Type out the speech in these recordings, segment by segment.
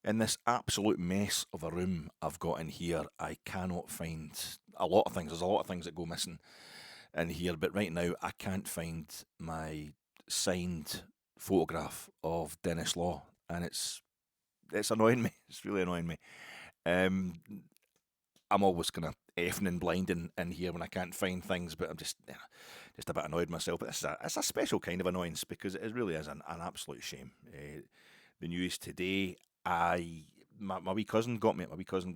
In this absolute mess of a room I've got in here, I cannot find a lot of things. There's a lot of things that go missing in here, but right now I can't find my signed photograph of Denis Law, and it's annoying me. It's really annoying me. Um, I'm always kind of effing and blinding in here when I can't find things, but I'm just a bit annoyed myself. But it's a special kind of annoyance because it really is an absolute shame. The news today, my wee cousin got me. My wee cousin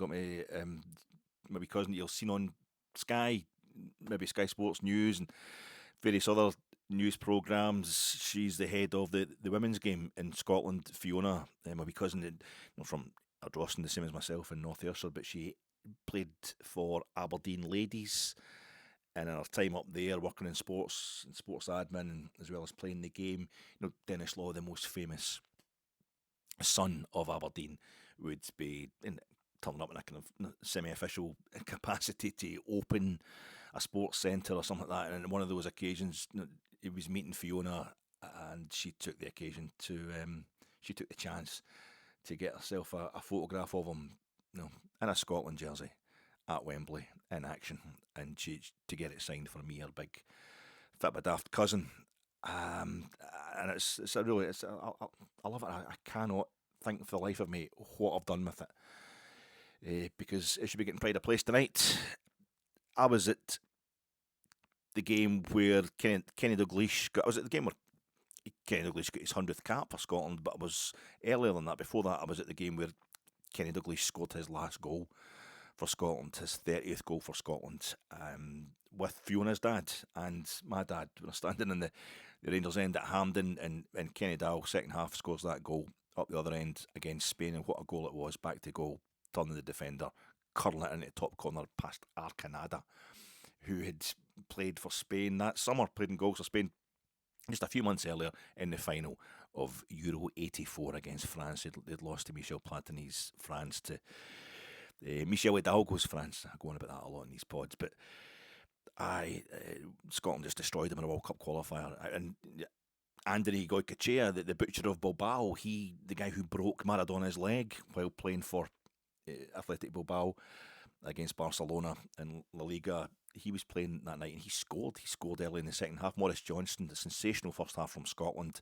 you'll seen on Sky, maybe Sky Sports News and various other news programmes. She's the head of the women's game in Scotland, Fiona. My wee cousin, from Ardrossan, the same as myself in North Ayrshire, but she played for Aberdeen ladies, and in her time up there, working in sports and sports admin, as well as playing the game, Denis Law, the most famous son of Aberdeen, would be turning up in a kind of semi-official capacity to open a sports centre or something like that. And on one of those occasions, he was meeting Fiona, and she took the chance to get herself a photograph of him, in a Scotland jersey at Wembley in action, and to get it signed for me, her big fit but daft cousin. And it's a really I love it. I cannot think for the life of me what I've done with it, because it should be getting pride of place tonight. I was at the game where Kenny Dalglish got. I was at the game where Kenny Dalglish got his 100th cap for Scotland, but I was earlier than that. Before that, I was at the game where Kenny Dalglish scored his last goal for Scotland, his 30th goal for Scotland, with Fiona's dad and my dad. We were standing in the Rangers end at Hampden, and Kenny Dowell, second half, scores that goal up the other end against Spain, and what a goal it was, back to goal, turning the defender, curling it into the top corner past Arcanada, who had played for Spain that summer, played in goals for Spain just a few months earlier in the final of Euro 84 against France. They'd lost to Michel Platini's France, to Michel Hidalgo's France. I go on about that a lot in these pods, but Scotland just destroyed them in a World Cup qualifier. And Andrei Goycochea, the butcher of Bilbao, the guy who broke Maradona's leg while playing for Athletic Bilbao against Barcelona in La Liga, he was playing that night and he scored. He scored early in the second half. Maurice Johnston, the sensational first half from Scotland,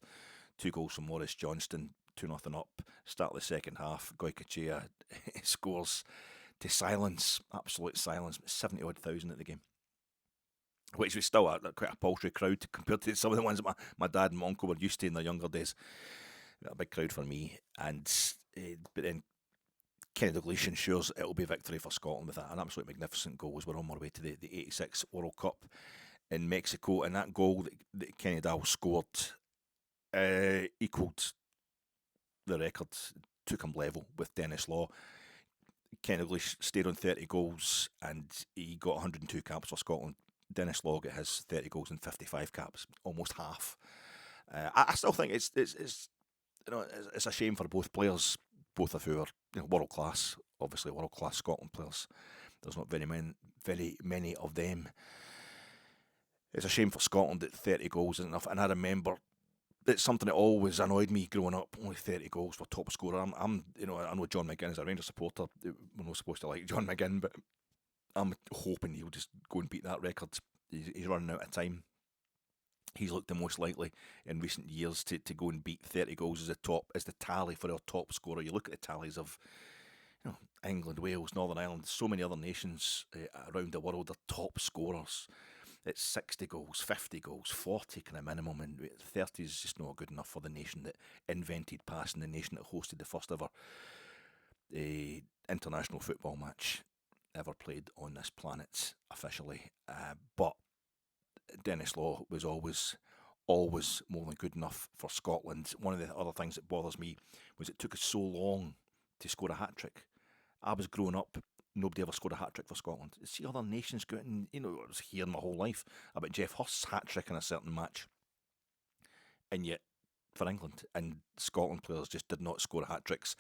2 goals from Maurice Johnston, 2-0 up. Start of the second half, Goycochea scores to silence, absolute silence, 70-odd thousand at the game, which was still quite a paltry crowd compared to some of the ones that my dad and my uncle were used to in their younger days. A big crowd for me, but then Kenny Dalglish ensures it'll be victory for Scotland with an absolute magnificent goal as we're on our way to the 86 World Cup in Mexico. And that goal that Kenny Dowell scored equalled the record, took him level with Denis Law. Kenny Dalglish stayed on 30 goals and he got 102 caps for Scotland. Denis Law got his 30 goals and 55 caps, almost half. I still think it's a shame for both players, both of who are world class, obviously world class Scotland players. There's not very many of them. It's a shame for Scotland that 30 goals isn't enough. And I remember it's something that always annoyed me growing up. Only 30 goals for top scorer. I know John McGinn is a Rangers supporter. We're not supposed to like John McGinn, but I'm hoping he'll just go and beat that record. He's running out of time. He's looked the most likely in recent years to go and beat 30 goals as the tally for our top scorer. You look at the tallies of England, Wales, Northern Ireland, so many other nations around the world are top scorers. It's 60 goals, 50 goals, 40 kind of minimum, and 30 is just not good enough for the nation that invented passing, the nation that hosted the first ever international football match ever played on this planet officially. But Denis Law was always more than good enough for Scotland. One of the other things that bothers me was it took us so long to score a hat-trick. I was growing up, nobody ever scored a hat-trick for Scotland. See other nations going, I was hearing my whole life about Jeff Hurst's hat-trick in a certain match. And yet, for England and Scotland players just did not score hat-tricks.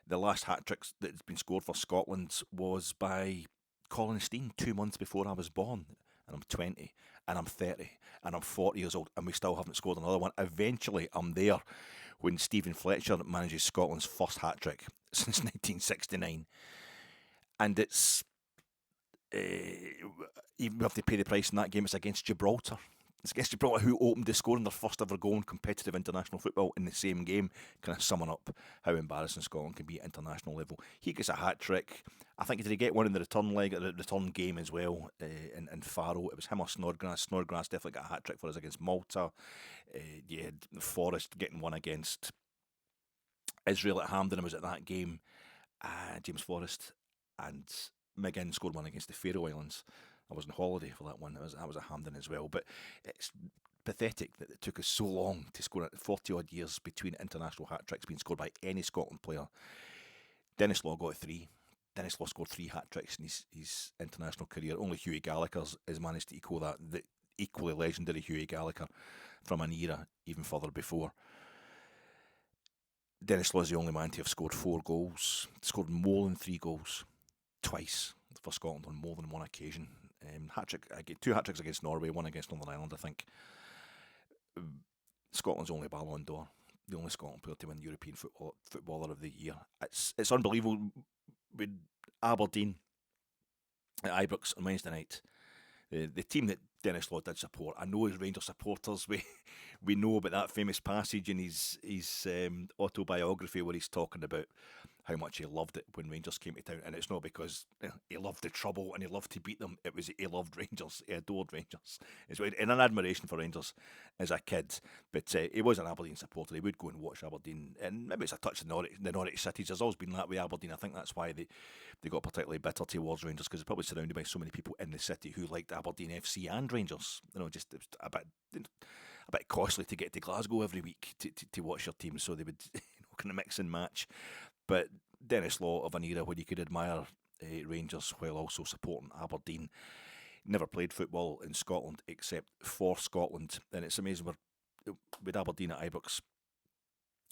The last hat-trick that's been scored for Scotland was by Colin Steen 2 months before I was born. And I'm 20, and I'm 30, and I'm 40 years old, and we still haven't scored another one. Eventually, I'm there when Stephen Fletcher manages Scotland's first hat-trick since 1969. And it's... even we have to pay the price in that game. It's against Gibraltar. It's against Gibraltar, who opened the score in their first ever goal in competitive international football in the same game. Kind of summing up how embarrassing Scotland can be at international level. He gets a hat-trick. I think did he get one in the return leg, the return game as well, in Faro. It was him or Snodgrass. Snodgrass definitely got a hat-trick for us against Malta. You had Forrest getting one against Israel at Hampden. I was at that game. James Forrest. And McGinn scored one against the Faroe Islands. I was on holiday for that one. That was a Hampden as well. But it's pathetic that it took us so long to score it. 40 odd years between international hat-tricks being scored by any Scotland player. Denis Law got 3. Denis Law scored 3 hat-tricks in his international career. Only Hughie Gallagher has managed to equal that. The equally legendary Hughie Gallagher from an era even further before. Denis Law is the only man to have scored 4 goals. Scored more than 3 goals twice for Scotland on more than one occasion. Hat-trick, 2 hat-tricks against Norway, 1 against Northern Ireland, I think. Scotland's only Ballon d'Or, the only Scotland player to win European Footballer of the Year. It's unbelievable. With Aberdeen at Ibrox on Wednesday night, the team that Denis Law did support, I know as Rangers supporters, we know about that famous passage in his autobiography where he's talking about how much he loved it when Rangers came to town. And it's not because he loved the trouble and he loved to beat them. It was he loved Rangers. He adored Rangers. It's in an admiration for Rangers as a kid. But he was an Aberdeen supporter. He would go and watch Aberdeen. And maybe it's a touch of the Norwich cities. There's always been that with Aberdeen. I think that's why they got particularly bitter towards Rangers, because they're probably surrounded by so many people in the city who liked Aberdeen FC and Rangers. Just it was a bit costly to get to Glasgow every week to watch your team, so they would kind of mix and match. But Denis Law, of an era when you could admire Rangers while also supporting Aberdeen, never played football in Scotland except for Scotland. And it's amazing, we're with Aberdeen at Ibrox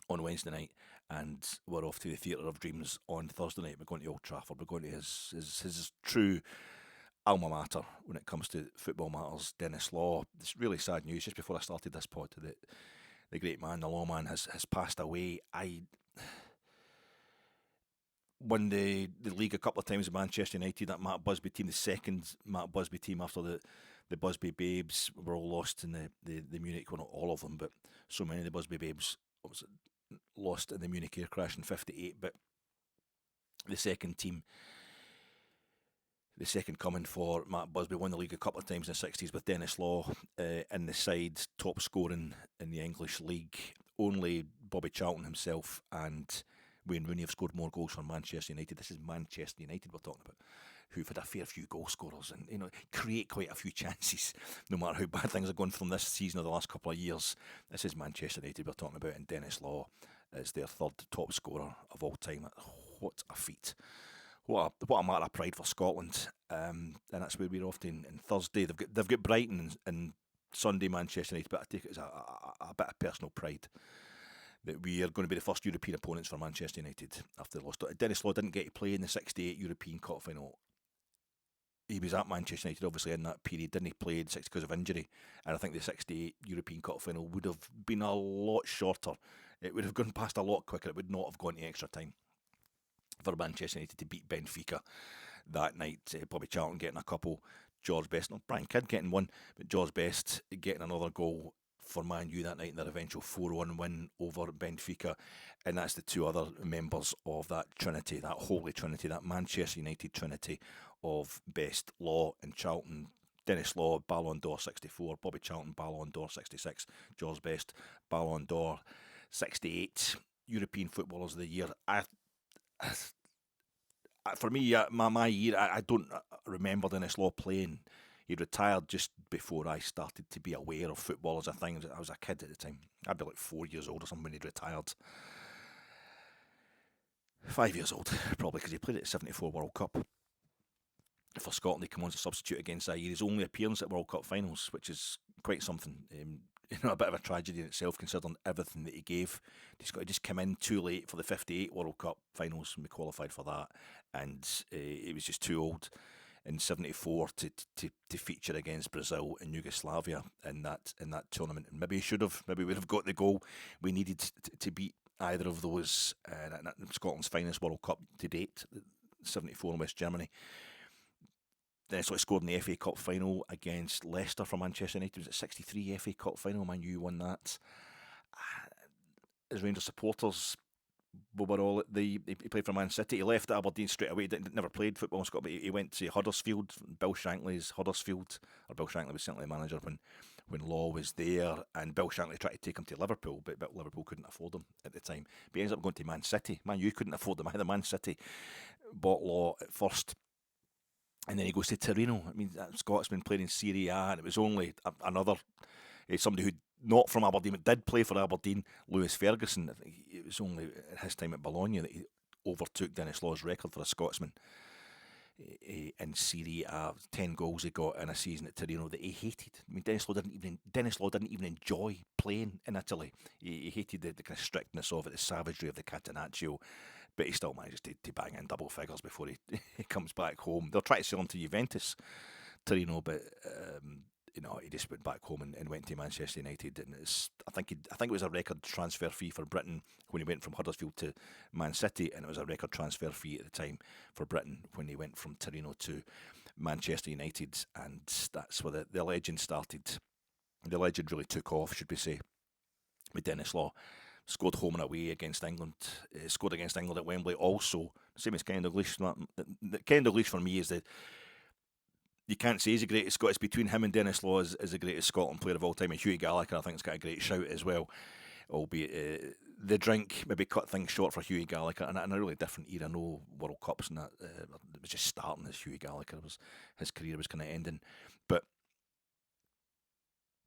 on Wednesday night, and we're off to the Theatre of Dreams on Thursday night. We're going to Old Trafford. We're going to his true alma mater when it comes to football matters, Denis Law. It's really sad news. Just before I started this pod, that the great man, the Lawman, has passed away. I won the league a couple of times with Manchester United, that Matt Busby team, the second Matt Busby team after the Busby Babes were all lost in the Munich, well, not all of them, but so many of the Busby Babes was lost in the Munich air crash in 58. But the second team, the second coming for Matt Busby, won the league a couple of times in the 60s with Denis Law in the side, top scoring in the English league. Only Bobby Charlton himself and Wayne Rooney have scored more goals for Manchester United. This is Manchester United we're talking about, who've had a fair few goal scorers and create quite a few chances, no matter how bad things are going from this season or the last couple of years. This is Manchester United we're talking about, and Denis Law is their third top scorer of all time. What a feat. What a matter of pride for Scotland. And that's where we're off to in Thursday. They've got Brighton and Sunday, Manchester United, but I take it as a bit of personal pride that we are going to be the first European opponents for Manchester United after they lost. Denis Law didn't get to play in the 68 European Cup final. He was at Manchester United, obviously, in that period. Didn't he play in 60 because of injury? And I think the 68 European Cup final would have been a lot shorter. It would have gone past a lot quicker. It would not have gone to extra time for Manchester United to beat Benfica that night. Bobby Charlton getting a couple, George Best, not Brian Kidd getting one, but George Best getting another goal for Man U that night in their eventual 4-1 win over Benfica. And that's the two other members of that trinity, that holy trinity, that Manchester United trinity of Best, Law and Charlton. Denis Law, Ballon d'Or 64, Bobby Charlton, Ballon d'Or 66, George Best, Ballon d'Or 68, European Footballers of the Year. For me, my year, I don't remember Denis Law playing. He retired just before I started to be aware of football as a thing. I was a kid at the time. I'd be like 4 years old or something when he retired. 5 years old, probably, because he played at the 74 World Cup for Scotland. He came on as a substitute against Zaire. His only appearance at World Cup finals, which is quite something. A bit of a tragedy in itself, considering everything that he gave. He just came in too late for the 58 World Cup finals, and we qualified for that, and he was just too old. in '74 to feature against Brazil and Yugoslavia in that tournament. And maybe he should have. Maybe we'd have got the goal we needed to beat either of those. Scotland's finest World Cup to date, '74 in West Germany. Then he scored in the FA Cup final against Leicester for Manchester United. It was a '63 FA Cup final. Man U won that. As Rangers supporters, overall, he played for Man City. He left Aberdeen straight away. Never played football in Scotland. He went to Huddersfield, Bill Shankly's Huddersfield. Or Bill Shankly was certainly manager when Law was there. And Bill Shankly tried to take him to Liverpool, but Liverpool couldn't afford him at the time. But he ends up going to Man City. Man U couldn't afford him either. Man City bought Law at first. And then he goes to Torino. I mean, that Scotsman playing in Serie A, and it was only another somebody who not from Aberdeen but did play for Aberdeen, Lewis Ferguson. I think it was only at his time at Bologna that he overtook Denis Law's record for a Scotsman in Serie A. 10 goals he got in a season at Torino that he hated. I mean, Denis Law didn't even enjoy playing in Italy. He hated the kind of strictness of it, the savagery of the Catenaccio. But he still manages to bang in double figures before he comes back home. They'll try to sell him to Juventus, Torino, but he just went back home and went to Manchester United. And I think it was a record transfer fee for Britain when he went from Huddersfield to Man City, and it was a record transfer fee at the time for Britain when he went from Torino to Manchester United. And that's where the legend started. The legend really took off, should we say, with Denis Law. Scored home and away against England. Scored against England at Wembley also. Same as Ken Dalglish. Ken Dalglish for me is you can't say he's the greatest Scot. It's between him and Denis Law as the greatest Scotland player of all time. And Hughie Gallagher, I think, has got a great shout as well. Albeit the drink maybe cut things short for Hughie Gallagher. And in a really different era, no World Cups and that. It was just starting as Hughie Gallagher. His career was kind of ending. But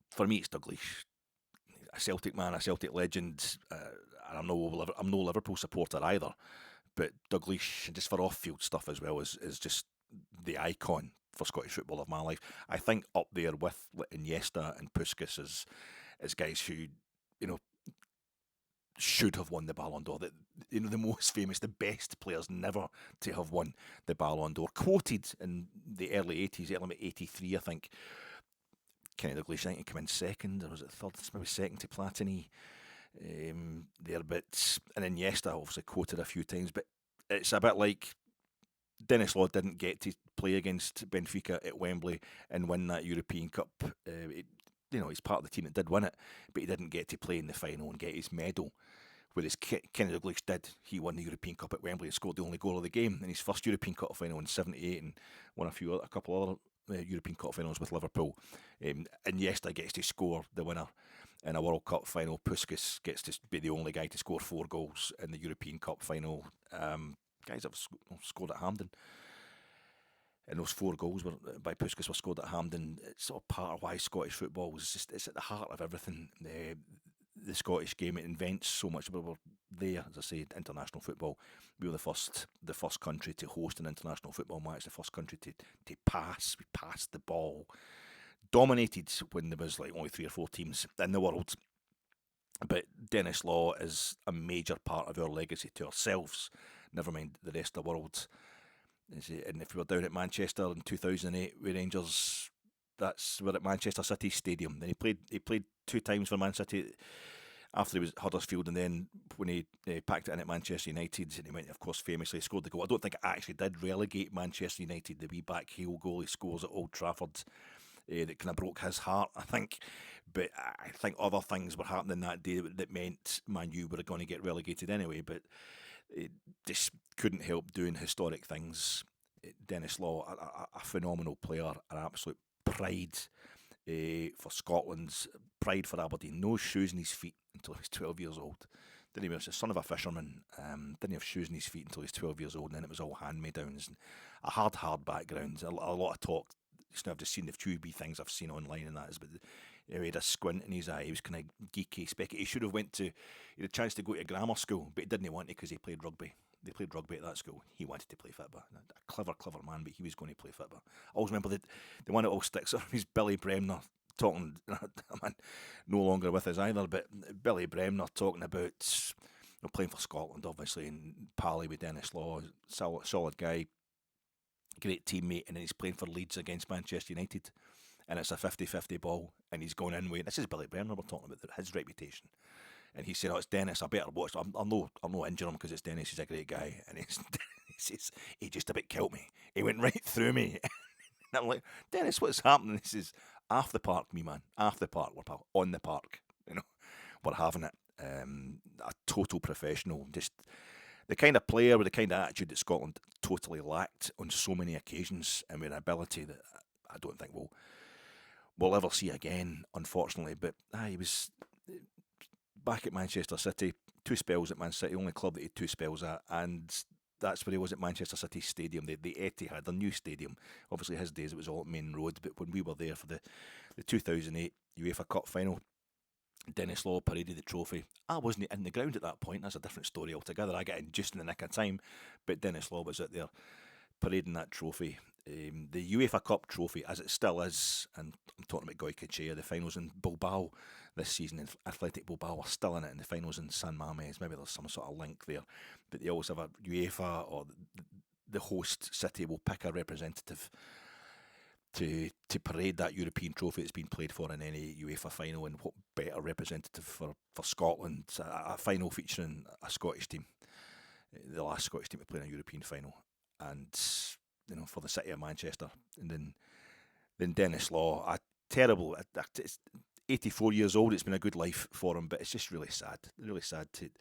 for me, it's Dalglish. A Celtic man, a Celtic legend, and I'm no Liverpool supporter either, but Dalglish, just for off-field stuff as well, is just the icon for Scottish football of my life. I think up there with Iniesta and Puskas as guys who, should have won the Ballon d'Or. The most famous, the best players never to have won the Ballon d'Or. Quoted in the early 80s, early 83, I think. Kenny Dalglish, I think he came in second, or was it third? Maybe second to Platini there, but and Iniesta obviously quoted a few times, but it's a bit like Denis Law didn't get to play against Benfica at Wembley and win that European Cup. He's part of the team that did win it, but he didn't get to play in the final and get his medal. Whereas Kenny Dalglish did. He won the European Cup at Wembley and scored the only goal of the game in his first European Cup final in '78 and won a couple other European Cup finals with Liverpool. Iniesta gets to score the winner in a World Cup final. Puskas gets to be the only guy to score 4 goals in the European Cup final. Guys have scored at Hampden. And those 4 goals by Puskas were scored at Hampden. It's sort of part of why Scottish football it's at the heart of everything. The Scottish game, it invents so much. We were there, as I say, international football. We were the first country to host an international football match, the first country to pass. We passed the ball, dominated when there was like only 3 or 4 teams in the world. But Denis Law is a major part of our legacy to ourselves, never mind the rest of the world. And if we were down at Manchester in 2008 with Rangers, we're at Manchester City Stadium. Then he played 2 times for Man City after he was at Huddersfield, and then when he packed it in at Manchester United, and he went, of course, famously scored the goal. I don't think it actually did relegate Manchester United, the wee back heel goal he scores at Old Trafford that kind of broke his heart, I think. But I think other things were happening that day that meant Man U were going to get relegated anyway, but it just couldn't help doing historic things. Denis Law, a phenomenal player, an absolute pride for Scotland's pride for Aberdeen. No shoes in his feet until he was 12 years old. Then he was the son of a fisherman. Didn't have shoes in his feet until he was 12 years old, and then it was all hand-me-downs and a hard background. A lot of talk. I've just seen the few wee things I've seen online, and that is, but he had a squint in his eye. He was kind of geeky, specky. He should have he had a chance to go to grammar school, but he didn't want to because he played rugby. They played rugby at that school. He wanted to play football. A clever man, but he was going to play football. I always remember the one that all sticks out is Billy Bremner talking. Man, no longer with us either, but Billy Bremner talking about playing for Scotland, obviously, and pally with Denis Law, solid guy. great teammate, and then he's playing for Leeds against Manchester United, and it's a 50-50 ball, and he's going in with, this is Billy Brenner we're talking about, his reputation. And he said, "Oh, it's Dennis. I better watch. I'll no injure him because it's Dennis. He's a great guy." And he says, "He just about killed me. He went right through me." And I'm like, "Dennis, what's happening?" He says, "Off the park, me man. Off the park. We're on the park. We're having it." A total professional. Just the kind of player with the kind of attitude that Scotland totally lacked on so many occasions, and with an ability that I don't think we'll ever see again, unfortunately. But he was back at Manchester City, 2 spells at Man City, only club that he had 2 spells at, and that's where he was at Manchester City Stadium, the Etihad, the new stadium. Obviously, his days it was all at Main Road, but when we were there for the 2008 UEFA Cup final, Denis Law paraded the trophy. I wasn't in the ground at that point. That's a different story altogether. I got in just in the nick of time, but Denis Law was out there parading that trophy. The UEFA Cup trophy, as it still is, and I'm talking about Goycochea, the finals in Bilbao this season, Athletic Bilbao are still in it, and the finals in San Mamés. Maybe there's some sort of link there, but they always have a UEFA, or the host city will pick a representative to parade that European trophy that's been played for in any UEFA final, and what better representative for Scotland, a final featuring a Scottish team, the last Scottish team to play in a European final, and for the city of Manchester, and then Denis Law, a terrible, it's 84 years old, it's been a good life for him, but it's just really sad to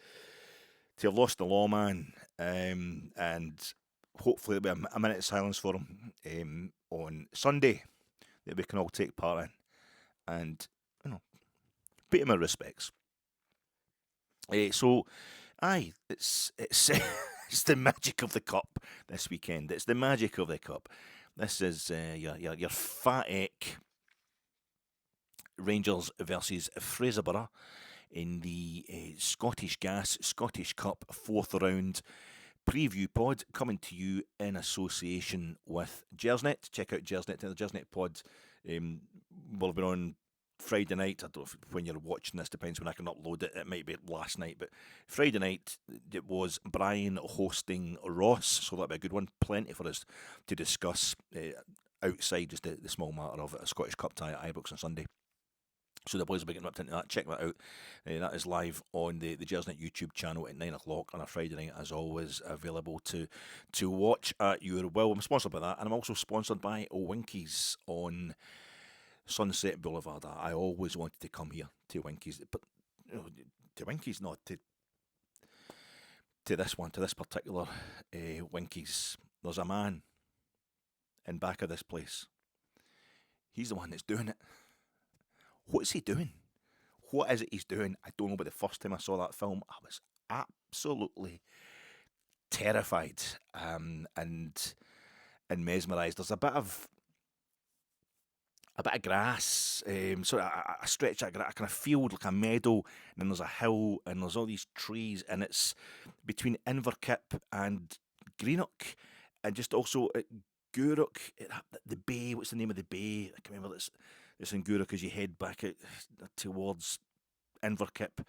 have lost the lawman, and hopefully there'll be a minute of silence for him on Sunday that we can all take part in, and pay him our respects. It's it's the magic of the cup this weekend. It's the magic of the cup. This is your Fat Eck Rangers versus Fraserburgh in the Scottish Gas Scottish Cup 4th round preview pod, coming to you in association with Gersnet. Check out Gersnet. The Gersnet pod will have been on Friday night. I don't know if when you're watching this, depends when I can upload it. It might be last night, but Friday night it was Brian hosting Ross, so that'll be a good one. Plenty for us to discuss outside just the small matter of a Scottish Cup tie at Ibrox on Sunday. So the boys will be getting up into that. Check that out. That is live on the Gersnet YouTube channel at 9 o'clock on a Friday night, as always, available to watch at your will. I'm sponsored by that, and I'm also sponsored by Winkies on Sunset Boulevard. I always wanted to come here to Winkies, but to Winkies, not to this one, to this particular Winkies. There's a man in back of this place. He's the one that's doing it. What's he doing? What is it he's doing? I don't know, but the first time I saw that film, I was absolutely terrified and mesmerised. There's a bit of grass, sort of a stretch of grass, a kind of field, like a meadow, and then there's a hill, and there's all these trees, and it's between Inverkip and Greenock, and just also at Gourock, the bay. What's the name of the bay? I can remember this. It's in Gourock as you head back out towards Inverkip.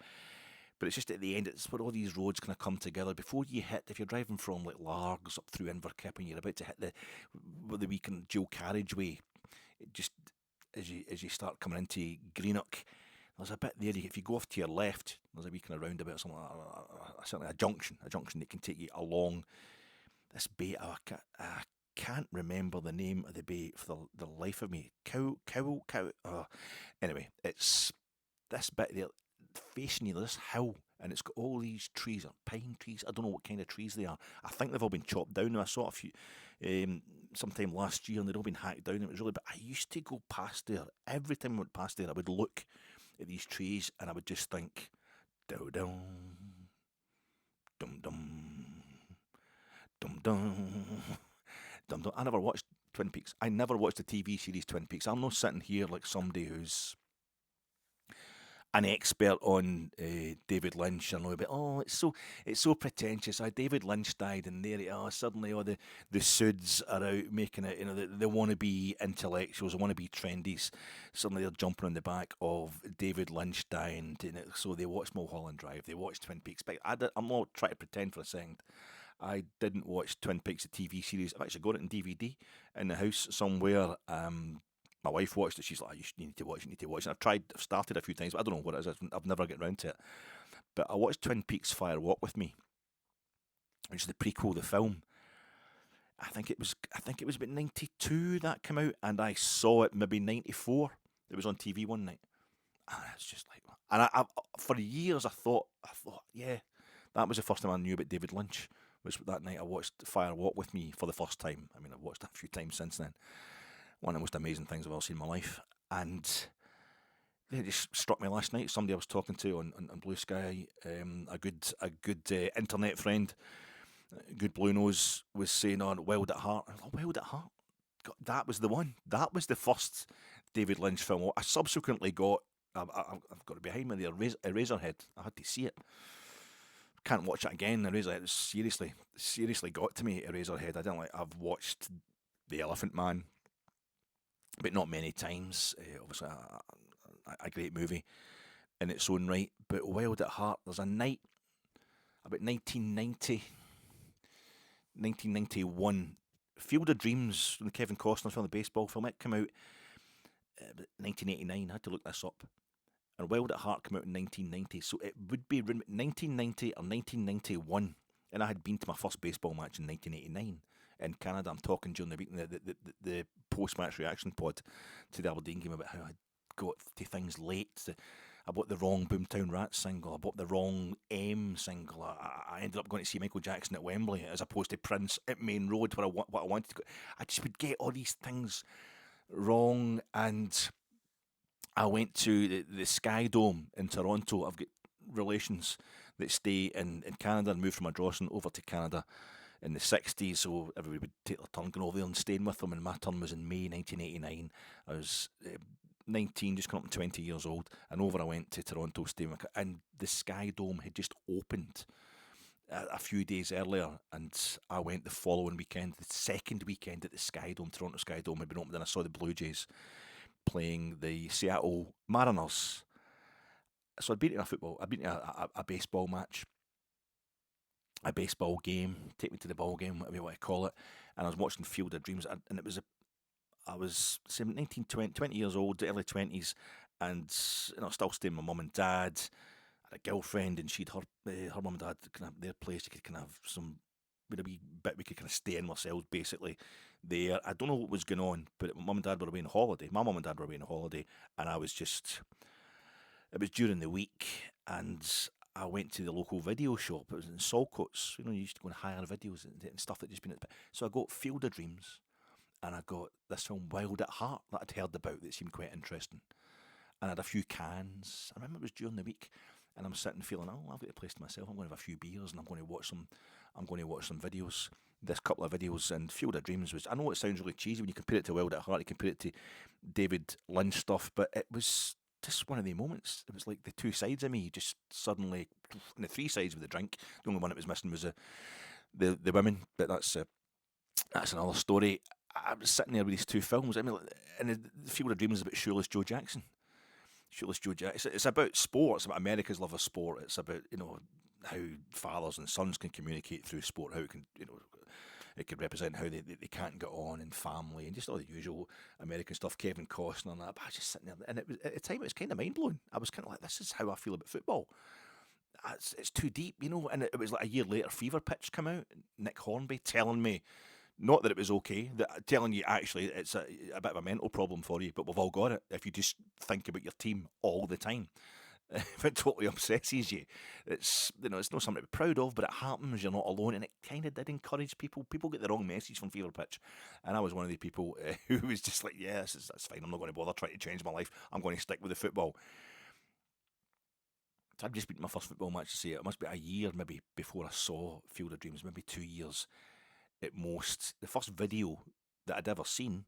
But it's just at the end, it's where all these roads kind of come together. Before you hit, if you're driving from like Largs up through Inverkip and you're about to hit the weekend dual carriageway, it just as you start coming into Greenock, there's a bit there. If you go off to your left, there's a wee kind of roundabout, something like certainly a junction that can take you along this bay. I can't remember the name of the bay for the life of me. Cow. Anyway, it's this bit there facing you, this hill, and it's got all these trees, or pine trees. I don't know what kind of trees they are. I think they've all been chopped down. I saw a few sometime last year, and they'd all been hacked down. It was really, but I used to go past there. Every time I went past there, I would look at these trees, and I would just think, dum dum, dum dum, dum dum. I never watched Twin Peaks. I never watched the TV series Twin Peaks. I'm not sitting here like somebody who's an expert on David Lynch. I know about, it's so pretentious. David Lynch died, and there suddenly all the suds are out making it. They want to be intellectuals, they want to be trendies. Suddenly they're jumping on the back of David Lynch dying. So they watch Mulholland Drive, they watch Twin Peaks. But I'm not trying to pretend for a second. I didn't watch Twin Peaks, the TV series. I've actually got it in DVD in the house somewhere. My wife watched it. She's like, you need to watch it, you need to watch it. I've started a few times, but I don't know what it is. I've never get round to it. But I watched Twin Peaks Fire Walk with Me, which is the prequel, the film. I think it was about 92 that came out, and I saw it maybe 94. It was on TV one night. And it's just like, and for years I thought, yeah, that was the first time I knew about David Lynch. Was that night I watched Fire Walk with Me for the first time. I mean, I've watched it a few times since then. One of the most amazing things I've ever seen in my life. And it just struck me last night. Somebody I was talking to on Blue Sky, a good internet friend, good Blue Nose, was saying on Wild at Heart. I thought, Wild at Heart? God, that was the one. That was the first David Lynch film. I subsequently got, I've got it behind me there, Eraserhead. I had to see it. Can't watch it again. Eraserhead seriously got to me. Eraserhead. I didn't like. I've watched The Elephant Man, but not many times. Obviously, a great movie in its own right. But Wild at Heart, there's a night about 1990, 1991, Field of Dreams, the Kevin Costner film, the baseball film. It came out 1989. I had to look this up. And Wild at Heart came out in 1990, so it would be 1990 or 1991. And I had been to my first baseball match in 1989 in Canada. I'm talking during the week, the post-match reaction pod to the Aberdeen game about how I got to things late. I bought the wrong Boomtown Rats single. I bought the wrong M single. I ended up going to see Michael Jackson at Wembley as opposed to Prince at Main Road, where what I wanted to go. I just would get all these things wrong, and I went to the Sky Dome in Toronto. I've got relations that stay in Canada and moved from Ardrossan over to Canada in the 60s, so everybody would take their turn going over there and staying with them, and my turn was in May 1989. I was 19, just coming up to 20 years old, and over I went to Toronto, staying with, and the Sky Dome had just opened a few days earlier, and I went the following weekend, the second weekend at the Sky Dome. Toronto Sky Dome had been opened, and I saw the Blue Jays playing the Seattle Mariners. So I'd been to a baseball match, a baseball game, take me to the ball game, whatever you want to call it, and I was watching Field of Dreams, and it was I was 19, 20 years old, early 20s, and still staying with my mum and dad. I had a girlfriend, and she'd her mum and dad kind of their place. You could kind of have some with a wee bit we could kind of stay in ourselves basically there. I don't know what was going on, but my mum and dad were away on holiday. My mum and dad were away on holiday, and I was just. It was during the week, and I went to the local video shop. It was in Saltcoats. You used to go and hire videos and stuff that just been. So I got Field of Dreams, and I got this film Wild at Heart that I'd heard about that seemed quite interesting. And I had a few cans. I remember it was during the week, and I'm sitting feeling, I've got a place to myself. I'm going to have a few beers, and I'm going to watch some videos. This couple of videos, and Field of Dreams was. I know it sounds really cheesy when you compare it to Wild at Heart, you compare it to David Lynch stuff, but it was just one of the moments. It was like the two sides of me just suddenly, and the three sides with the drink. The only one that was missing was the women, but that's another story. I was sitting there with these two films. I mean, and the Field of Dreams is about Shoeless Joe Jackson. It's about sport. It's about America's love of sport. It's about how fathers and sons can communicate through sport. How it can it could represent how they can't get on in family and just all the usual American stuff. Kevin Costner and that. But I was just sitting there, and it was at the time it was kind of mind blowing. I was kind of like, this is how I feel about football. It's too deep, And it was like a year later, Fever Pitch came out. Nick Hornby telling me. Not that it was okay, telling you actually it's a bit of a mental problem for you, but we've all got it. If you just think about your team all the time, if it totally obsesses you, it's it's not something to be proud of, but it happens. You're not alone, and it kind of did encourage people. People get the wrong message from Fever Pitch, and I was one of the people who was just like, yeah, that's fine. I'm not going to bother trying to change my life. I'm going to stick with the football. So I've just been to my first football match to see it. It must be a year maybe before I saw Field of Dreams, maybe 2 years. At most, the first video that I'd ever seen,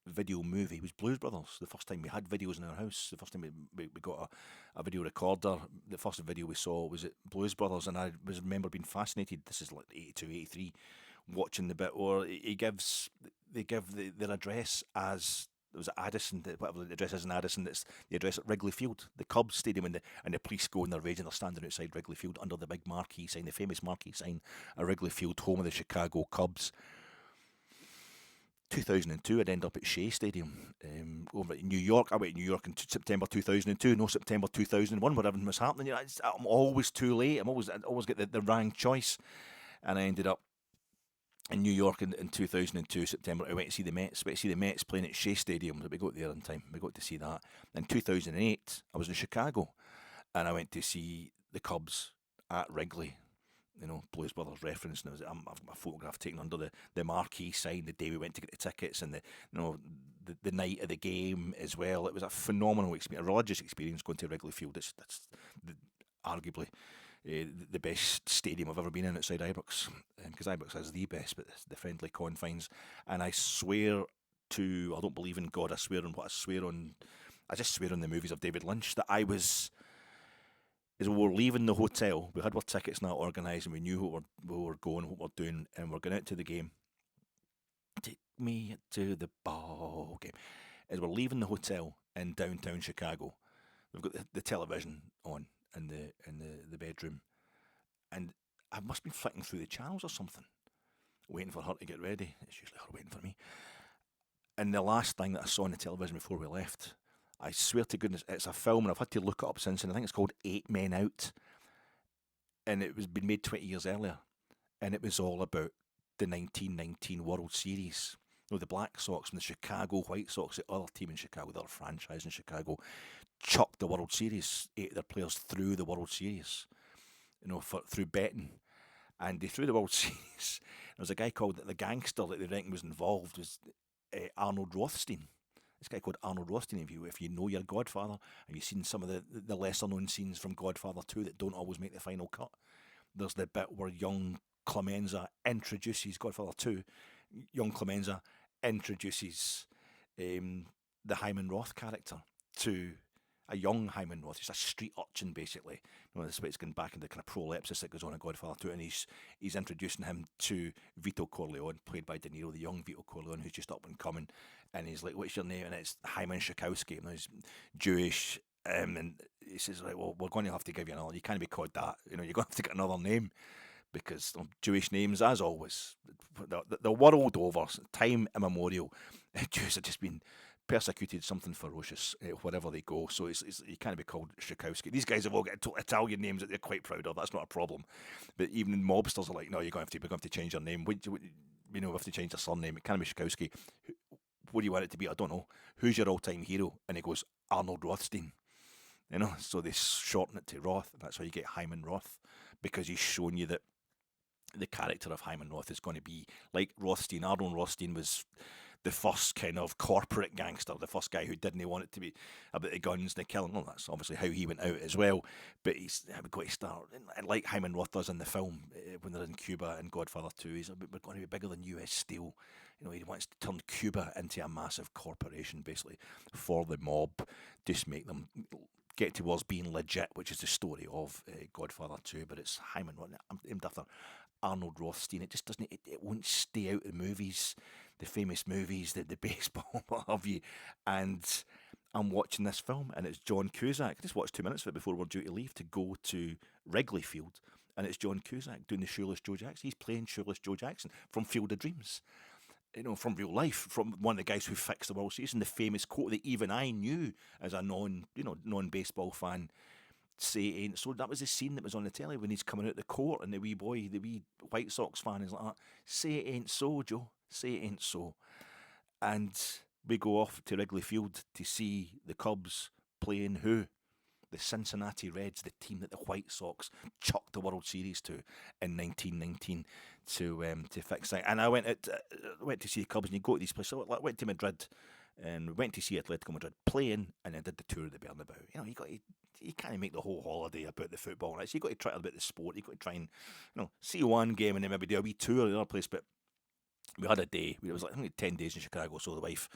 video movie, was Blues Brothers. The first time we had videos in our house, the first time we got a video recorder, the first video we saw was at Blues Brothers, and I remember being fascinated. This is like 82, 83, watching the bit where they give their address as was at Addison, whatever the address is in Addison. It's the address at Wrigley Field, the Cubs stadium, and the police go and they're raging. They're standing outside Wrigley Field under the big marquee sign, the famous marquee sign at Wrigley Field, home of the Chicago Cubs. 2002, I'd end up at Shea Stadium over in New York. I went to New York in September 2002, no September 2001, where everything was happening. I'm always too late. I always get the wrong choice, and I ended up in New York in 2002 September. I went to see the Mets. Went to see the Mets playing at Shea Stadium. We got there in time. We got to see that. In 2008, I was in Chicago, and I went to see the Cubs at Wrigley. Blues Brothers reference, and I've got my photograph taken under the marquee sign the day we went to get the tickets, and the night of the game as well. It was a phenomenal experience, a religious experience going to Wrigley Field. That's arguably the best stadium I've ever been in outside Ibrox, because Ibrox is the best, but it's the friendly confines. And I swear I don't believe in God. I just swear on the movies of David Lynch that I was. Is we were leaving the hotel, we had our tickets now organised, and we knew where we were going, what we're doing, and we're going out to the game. Take me to the ball game. As we're leaving the hotel in downtown Chicago, we've got the television on in the bedroom, and I must have been flicking through the channels or something, waiting for her to get ready. It's usually her waiting for me. And the last thing that I saw on the television before we left, I swear to goodness, it's a film, and I've had to look it up since, and I think it's called 8 Men Out, and it was been made 20 years earlier, and it was all about the 1919 World Series. The Black Sox and the Chicago White Sox, the other team in Chicago, the other franchise in Chicago, chucked the World Series, 8 of their players through the World Series, through betting, and they threw the World Series. There was a guy called the gangster that they reckon was involved, was Arnold Rothstein. This guy called Arnold Rothstein, if you know your Godfather, and you've seen some of the lesser known scenes from Godfather 2 that don't always make the final cut. There's the bit where young Clemenza introduces Godfather 2. Young Clemenza introduces the Hyman Roth character to a young Hyman Roth. He's a street urchin, basically. This way it's going back into kind of prolepsis that goes on in Godfather 2, and he's introducing him to Vito Corleone, played by De Niro, the young Vito Corleone, who's just up and coming, and he's like, "What's your name?" And it's Hyman Shakowski. And he's Jewish, and he says, "Right, well, we're going to have to give you another. You can't be called that. You're going to have to get another name." Because Jewish names, as always, the world over, time immemorial, Jews have just been persecuted something ferocious wherever they go. So you can't be called Shakowski. These guys have all got Italian names that they're quite proud of. That's not a problem. But even mobsters are like, "No, we're going to have to change your name. We have to change your surname. It can't be Shakowski. What do you want it to be? I don't know. Who's your all-time hero?" And he goes, "Arnold Rothstein." So they shorten it to Roth. And that's how you get Hyman Roth, because he's shown you that the character of Hyman Roth is going to be like Rothstein. Arnold Rothstein was the first kind of corporate gangster, the first guy who didn't want it to be about the guns and the killing. Well, that's obviously how he went out as well. But he's got to start, like Hyman Roth does in the film when they're in Cuba in Godfather 2. We're going to be bigger than US Steel. He wants to turn Cuba into a massive corporation, basically, for the mob, just make them get towards being legit, which is the story of Godfather 2. But it's Hyman Roth. I'm named after Arnold Rothstein. It just doesn't. It won't stay out of the movies, the famous movies, the baseball, what have you. And I'm watching this film, and it's John Cusack. I just watched 2 minutes of it before we're due to leave to go to Wrigley Field, and it's John Cusack doing the Shoeless Joe Jackson. He's playing Shoeless Joe Jackson from Field of Dreams. From real life, from one of the guys who fixed the World Series, and the famous quote that even I knew as a non-baseball fan. "Say it ain't so." That was the scene that was on the telly when he's coming out the court, and the wee White Sox fan is like that. "Say it ain't so, Joe. Say it ain't so." And we go off to Wrigley Field to see the Cubs playing who? The Cincinnati Reds, the team that the White Sox chucked the World Series to in 1919 to fix that. And I went to see the Cubs, and you go to these places. So I went to Madrid, and we went to see Atletico Madrid playing, and then did the tour of the Bernabeu. You can't make the whole holiday about the football, right? So you got to try it about the sport. You got to try and see one game and then maybe do a wee tour of the other place. But we had a day. It was like, I think, 10 days in Chicago. So the wife,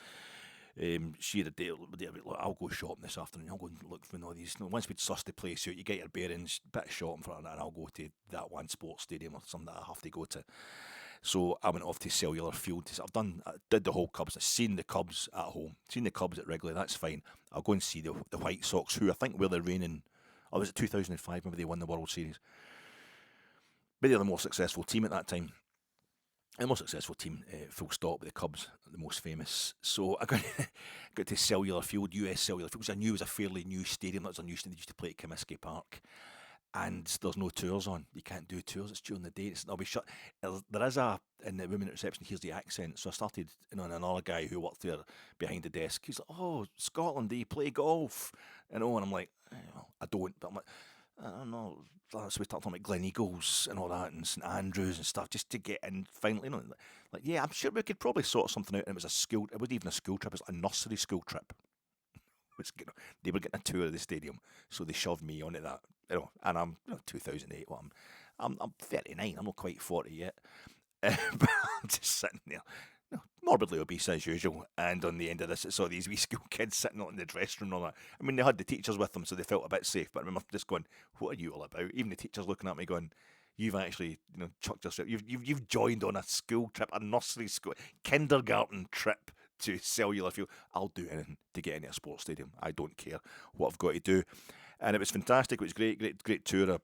she had a day. I'll go shopping this afternoon. I'll go and look for all these. Once we'd sussed the place out, you get your bearings, bit of shopping for it, and I'll go to that one sports stadium or something that I have to go to. So I went off to Cellular Field. I did the whole Cubs. I've seen the Cubs at home, seen the Cubs at Wrigley. That's fine. I'll go and see the White Sox, who I think were the reigning. Oh, was it 2005? Maybe they won the World Series. But they're the most successful team at that time. The most successful team, full stop, with the Cubs, the most famous. So I got to Cellular Field, US Cellular Field, which I knew was a fairly new stadium. That was a new stadium. They used to play at Comiskey Park. And there's no tours on. You can't do tours. It's during the day. I'll be shut. There is in the women at reception, here's the accent. So I started, and another guy who worked there behind the desk, he's like, "Oh, Scotland, do you play golf?" And I'm like, I don't. But I'm like, I don't know. So we start talking about Glen Eagles and all that, and St Andrews and stuff, just to get in. Finally, like, yeah, I'm sure we could probably sort something out. And it was a school. It wasn't even a school trip. It was a nursery school trip. They were getting a tour of the stadium, so they shoved me onto that. And I'm 2008. Well, I'm 39. I'm not quite 40 yet, but I'm just sitting there, morbidly obese as usual. And on the end of this, I saw these wee school kids sitting out in the dressing room and all that. I mean, they had the teachers with them, so they felt a bit safe. But I remember just going, "What are you all about?" Even the teachers looking at me, going, "You've actually, chucked yourself. You've joined on a school trip, a nursery school, kindergarten trip." To Cellular Field. I'll do anything to get into a sports stadium. I don't care what I've got to do. And it was fantastic. It was great tour of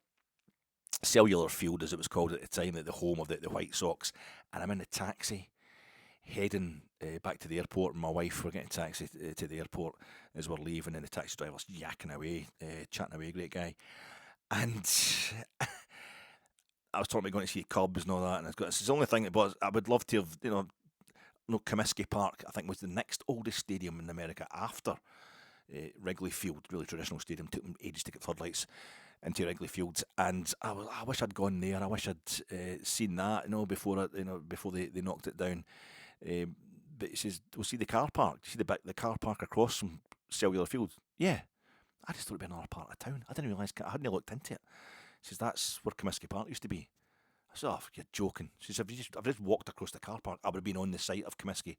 Cellular Field, as it was called at the time, at the home of the White Sox. And I'm in the taxi heading back to the airport, and my wife, we're getting a taxi to the airport as we're leaving, and the taxi driver's yakking away, chatting away, great guy. And I was talking about going to see Cubs and all that, and it's the only thing that was, I would love to have, Comiskey Park, I think, was the next oldest stadium in America after Wrigley Field, really traditional stadium. Took them ages to get floodlights into Wrigley Field, and I wish I'd gone there. I wish I'd seen that, before they knocked it down. But he says, "We'll see the car park. See the car park across from Cellular Field." Yeah, I just thought it'd be another part of town. I didn't realise. I hadn't looked into it. He says, "That's where Comiskey Park used to be." I said, "Oh, you're joking." She says, I've just walked across the car park. I would have been on the site of Comiskey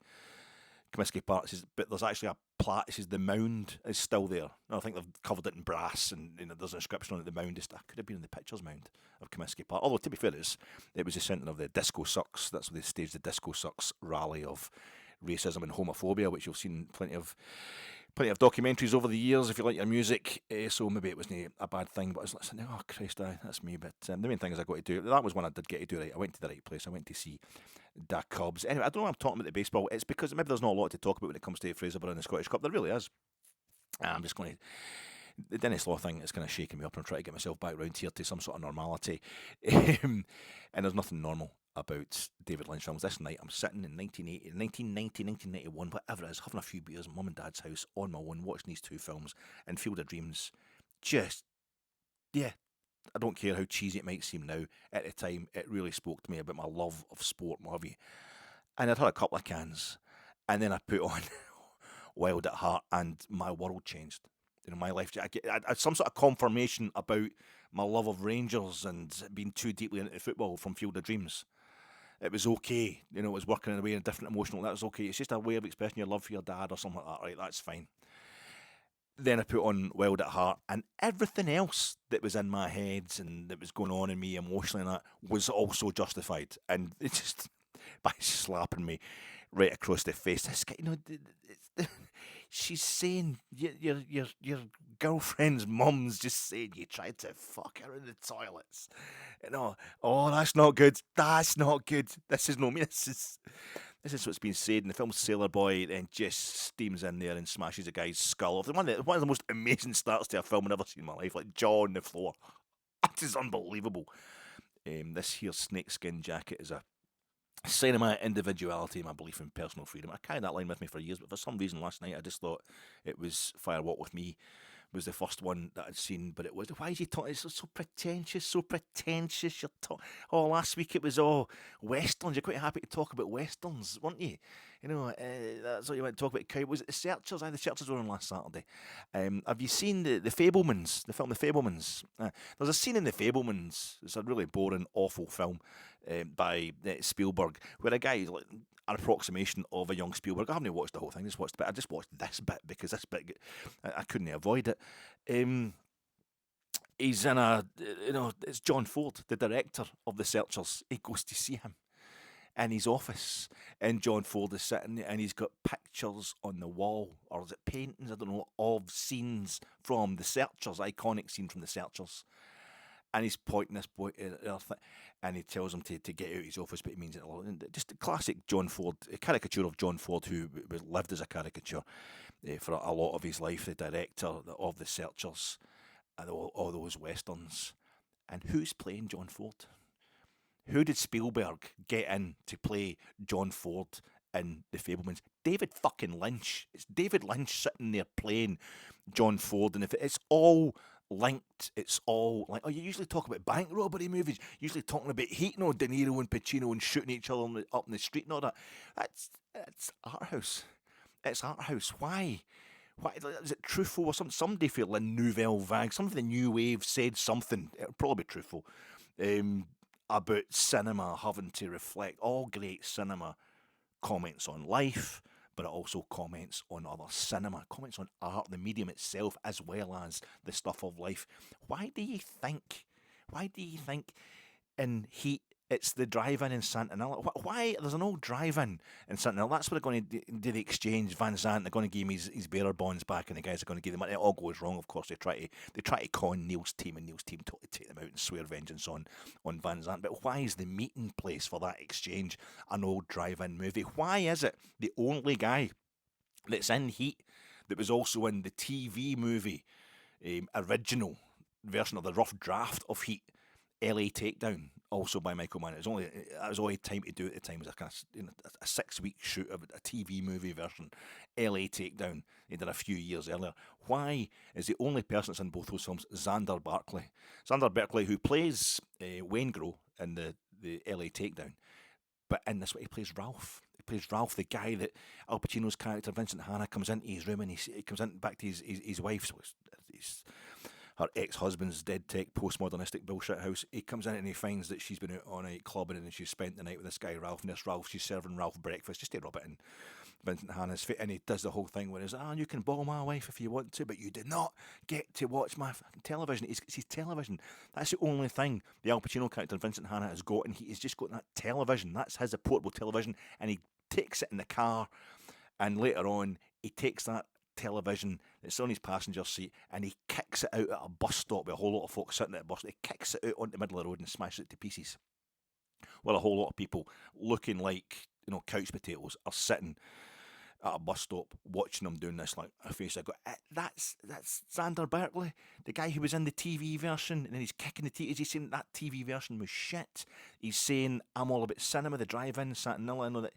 Park. She says, "But there's actually a plaque." She says, "The mound is still there." No, I think they've covered it in brass, and there's an inscription on it. The mound is. I could have been in the pictures mound of Comiskey Park. Although, to be fair, it was the centre of the Disco Sucks. That's where they staged the Disco Sucks rally of racism and homophobia, which you've seen plenty of documentaries over the years if you like your music, so maybe it wasn't a bad thing, but I was like, "Oh Christ, that's me." But the main thing is I got to do, that was one I did get to do right. I went to the right place. I went to see the Cubs. Anyway, I don't know why I'm talking about the baseball. It's because maybe there's not a lot to talk about when it comes to Fraserburgh and the Scottish Cup. There really is. I'm just going to, the Denis Law thing is kind of shaking me up, and I'm trying to get myself back round here to some sort of normality. And there's nothing normal about David Lynch films. This night I'm sitting in 1991, whatever it is, having a few beers at Mum and Dad's house on my own, watching these two films, and Field of Dreams, I don't care how cheesy it might seem now, at the time it really spoke to me about my love of sport and what have you. And I'd had a couple of cans, and then I put on Wild at Heart, and my world changed. My life, I had some sort of confirmation about my love of Rangers and being too deeply into football from Field of Dreams. It was okay, it was working in a way, in a different emotional, that was okay. It's just a way of expressing your love for your dad or something like that, right? That's fine. Then I put on Wild at Heart, and everything else that was in my head and that was going on in me emotionally and that was also justified. And it just, by slapping me right across the face, this guy, she's saying your girlfriend's mum's just saying you tried to fuck her in the toilets. Oh, that's not good. That's not good. This is no me. This is what's been said in the film. Sailor Boy then just steams in there and smashes a guy's skull off. One of the most amazing starts to a film I've ever seen in my life. Like jaw on the floor. That is unbelievable. This here snakeskin jacket is a sign of my individuality, my belief in personal freedom. I carried that line with me for years, but for some reason last night I just thought it was Fire Walk With Me was the first one that I'd seen, but it was, why is he talking, it's so pretentious, you're talking, last week it was, westerns, you're quite happy to talk about westerns, weren't you? That's what you want to talk about. Was it The Searchers? The Searchers were on last Saturday. Have you seen the Fabelmans, the film The Fabelmans? There's a scene in The Fabelmans, it's a really boring, awful film by Spielberg, where a guy, like, an approximation of a young Spielberg. I haven't watched the whole thing. I just watched this bit because this bit I couldn't avoid it. He's in it's John Ford, the director of The Searchers. He goes to see him, in his office, and John Ford is sitting there, and he's got pictures on the wall, or is it paintings, I don't know, of scenes from The Searchers, iconic scene from The Searchers. And he's pointing this boy at Earth, and he tells him to get out of his office, but he means it a lot. Just a classic John Ford, a caricature of John Ford, who lived as a caricature for a lot of his life, the director of The Searchers, and all those westerns. And who's playing John Ford? Who did Spielberg get in to play John Ford in The Fabelmans? David fucking Lynch. It's David Lynch sitting there playing John Ford, and if it's all linked, it's all like, oh, you usually talk about bank robbery movies, usually talking about Heat, no, De Niro and Pacino and shooting each other up in the street and all that. It's art house. It's art house. Why? Why is it truthful or something? Somebody for La Nouvelle Vague, some of the new wave said something. It'll probably be truthful about cinema having to reflect. All great cinema comments on life, but it also comments on other cinema, comments on art, the medium itself, as well as the stuff of life. Why do you think in Heat it's the drive-in in Santanella? Why? There's an old drive-in in Santanella. That's where they're going to do the exchange. Van Zandt, they're going to give him his bearer bonds back, and the guys are going to give them money. It all goes wrong, of course. They try to con Neil's team, and Neil's team totally take them out and swear vengeance on Van Zandt. But why is the meeting place for that exchange an old drive-in movie? Why is it the only guy that's in Heat that was also in the TV movie original version of the rough draft of Heat, LA Takedown, also by Michael Mann? That was all he had time to do at the time. It was a kind of a 6-week shoot of a TV movie version, LA Takedown. He did a few years earlier. Why is the only person that's in both those films Xander Berkeley? Xander Berkeley, who plays Wayne Grow in the LA Takedown, but in this one he plays Ralph. He plays Ralph, the guy that Al Pacino's character Vincent Hanna comes into his room, and he comes in back to his wife. So he's her ex-husband's dead tech postmodernistic bullshit house. He comes in and he finds that she's been out all night clubbing, and she's spent the night with this guy Ralph, and this Ralph, she's serving Ralph breakfast just to rub it in Vincent Hanna's face. And he does the whole thing where he's, you can ball my wife if you want to, but you did not get to watch my fucking television. It's his television. That's the only thing the Al Pacino character Vincent Hanna has got, and he's just got that television. That's his portable television, and he takes it in the car, and later on he takes that television that's on his passenger seat and he kicks it out at a bus stop with a whole lot of folks sitting at a bus stop. He kicks it out onto the middle of the road and smashes it to pieces. Well, a whole lot of people looking like, couch potatoes are sitting at a bus stop watching them doing this, like a face. I go, that's Xander Berkeley, the guy who was in the TV version, and then he's kicking the TV. Is he saying that TV version was shit? He's saying I'm all about cinema, the drive-in, Santanella, I know that.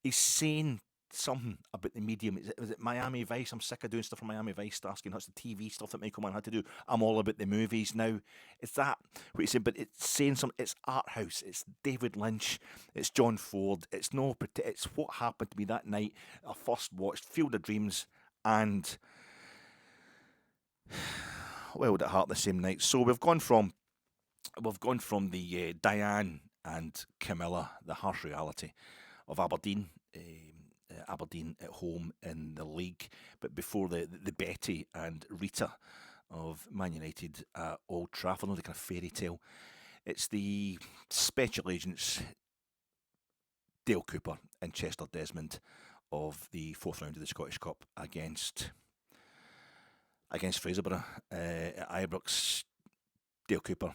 He's saying something about the medium. Was it Miami Vice? I'm sick of doing stuff from Miami Vice, asking what's the TV stuff that Michael Mann had to do. I'm all about the movies now. It's that what he said, but it's saying something. It's art house. It's David Lynch. It's John Ford. It's what happened to me that night. I first watched Field of Dreams and Wild at Heart the same night. So we've gone from the Diane and Camilla, the harsh reality of Aberdeen. Aberdeen at home in the league, but before the Betty and Rita of Man United at Old Trafford, another kind of fairy tale. It's the special agents Dale Cooper and Chester Desmond of the 4th round of the Scottish Cup against Fraserburgh at Ibrox. Dale Cooper,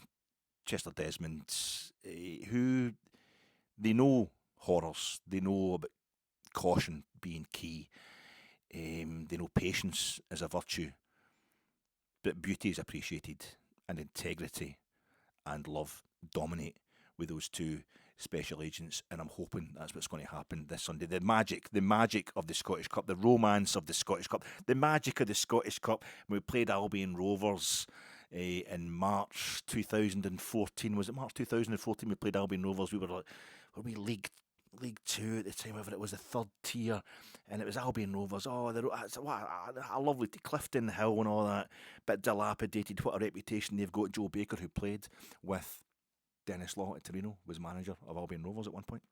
Chester Desmond, who they know horrors, they know about caution being key. They know patience is a virtue, but beauty is appreciated, and integrity and love dominate with those two special agents. And I'm hoping that's what's going to happen this Sunday. The magic of the Scottish Cup, the romance of the Scottish Cup, the magic of the Scottish Cup. When we played Albion Rovers in March 2014, was it March 2014? We played Albion Rovers. Were we League Two at the time, whatever it was, the 3rd tier, and it was Albion Rovers. What a lovely Clifton Hill and all that, bit dilapidated. What a reputation they've got. Joe Baker, who played with Denis Law at Torino, was manager of Albion Rovers at one point.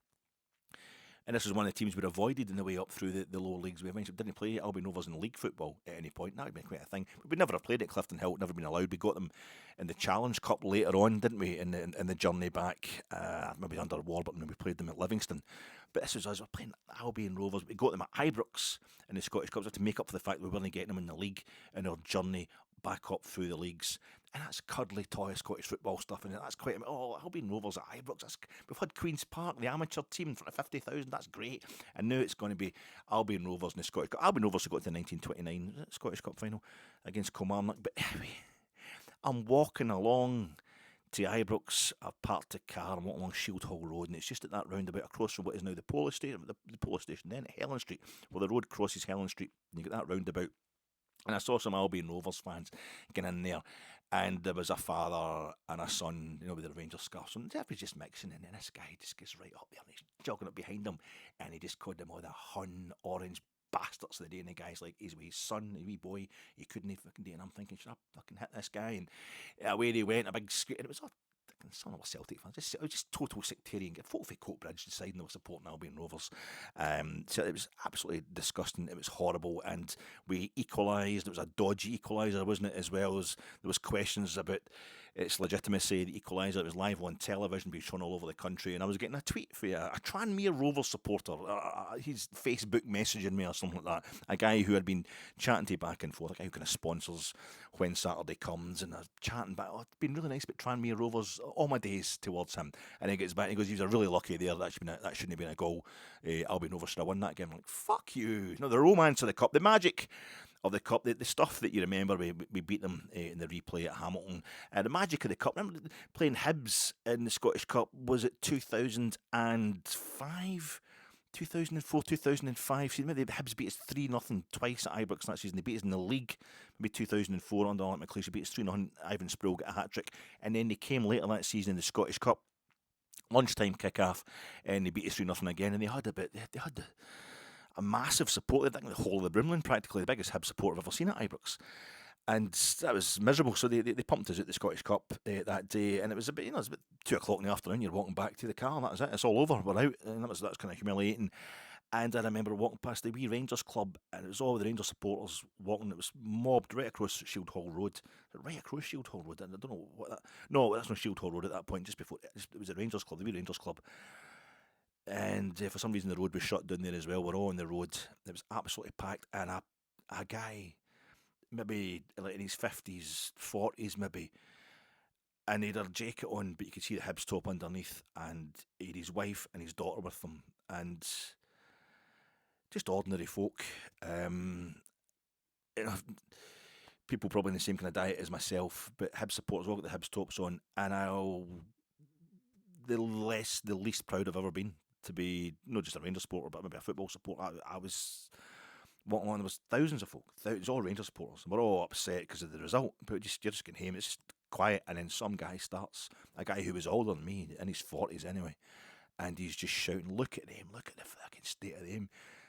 And this was one of the teams we'd avoided in the way up through the lower leagues. We eventually didn't play Albion Rovers in league football at any point. That would been quite a thing. But we'd never have played at Clifton Hill. Never been allowed. We got them in the Challenge Cup later on, didn't we? In the journey back, maybe under Warburton, and we played them at Livingston. But this was us. We're playing Albion Rovers. We got them at Ibrox in the Scottish Cup. We had to make up for the fact that we weren't getting them in the league in our journey back up through the leagues. And that's cuddly toy Scottish football stuff, and that's quite. Albion Rovers at Ibrox. We've had Queen's Park, the amateur team, in front of 50,000. That's great. And now it's going to be Albion Rovers in the Scottish Cup. Albion Rovers have got to the 1929 Scottish Cup final against Kilmarnock. But anyway, I'm walking along to Ibrox. I've parked a car. I'm walking along Shield Hall Road, and it's just at that roundabout across from what is now the police station. The police station then at Helen Street, where the road crosses Helen Street. And you get that roundabout. And I saw some Albion Rovers fans getting in there, and there was a father and a son, with their Rangers scarves, and they was just mixing in, and this guy just gets right up there, and he's jogging up behind them, and he just called them all the Hun orange bastards of the day, and the guy's like, he's with his son, a wee boy, he couldn't fucking do it, and I'm thinking, should I fucking hit this guy? And away they went, a big scream, and it was all some of us Celtic fans, it was just total sectarian. Folk from Coatbridge deciding they were supporting Albion Rovers. So it was absolutely disgusting. It was horrible, and we equalised. It was a dodgy equaliser, wasn't it? As well as there was questions about its legitimacy. The equaliser, it was live on television, being shown all over the country, and I was getting a tweet for a Tranmere Rovers supporter. He's Facebook messaging me or something like that. A guy who had been chatting to back and forth, a guy who kind of sponsors when Saturday comes, and I was chatting back. It's been really nice, but Tranmere Rovers, all my days towards him. And he gets back and he goes, he was really lucky there. That shouldn't have been a goal. Albion Rovers should have won that game. I'm like, fuck you. The romance of the cup, the magic of the cup, the stuff that you remember, we beat them in the replay at Hamilton. The magic of the cup. Remember playing Hibs in the Scottish Cup, was it 2005? 2004, 2005. See, maybe the Hibs beat us 3-0 twice at Ibrox that season. They beat us in the league, maybe 2004 under Alec McLeish. They beat us 3-0. Ivan Sproul got a hat-trick. And then they came later that season in the Scottish Cup, lunchtime kick-off, and they beat us 3-0 again. And they had a massive support. They had the whole of the Brimland, practically the biggest Hibs support I've ever seen at Ibrox. And that was miserable. So they pumped us out the Scottish Cup that day, and it was about 2:00 in the afternoon. You're walking back to the car, and that was it. It's all over. We're out, and that's kind of humiliating. And I remember walking past the wee Rangers club, and it was all the Rangers supporters walking. It was mobbed right across Shield Hall Road, and I don't know what that. No, that's not Shield Hall Road at that point. Just before it was the Rangers club, the wee Rangers club. And for some reason the road was shut down there as well. We're all on the road. It was absolutely packed, and a guy, maybe like in his 50s, 40s maybe, and he had a jacket on, but you could see the Hibs top underneath, and he had his wife and his daughter with him, and just ordinary folk. People probably in the same kind of diet as myself, but Hibs supporters all got the Hibs tops on, and the least proud I've ever been to be not just a Rangers supporter, but maybe a football supporter. I was walking on, there was thousands of folk, all Rangers supporters, and we're all upset because of the result, but you're just getting home, it's just quiet, and then some guy starts, a guy who was older than me, in his 40s anyway, and he's just shouting, look at them, look at the fucking state of them,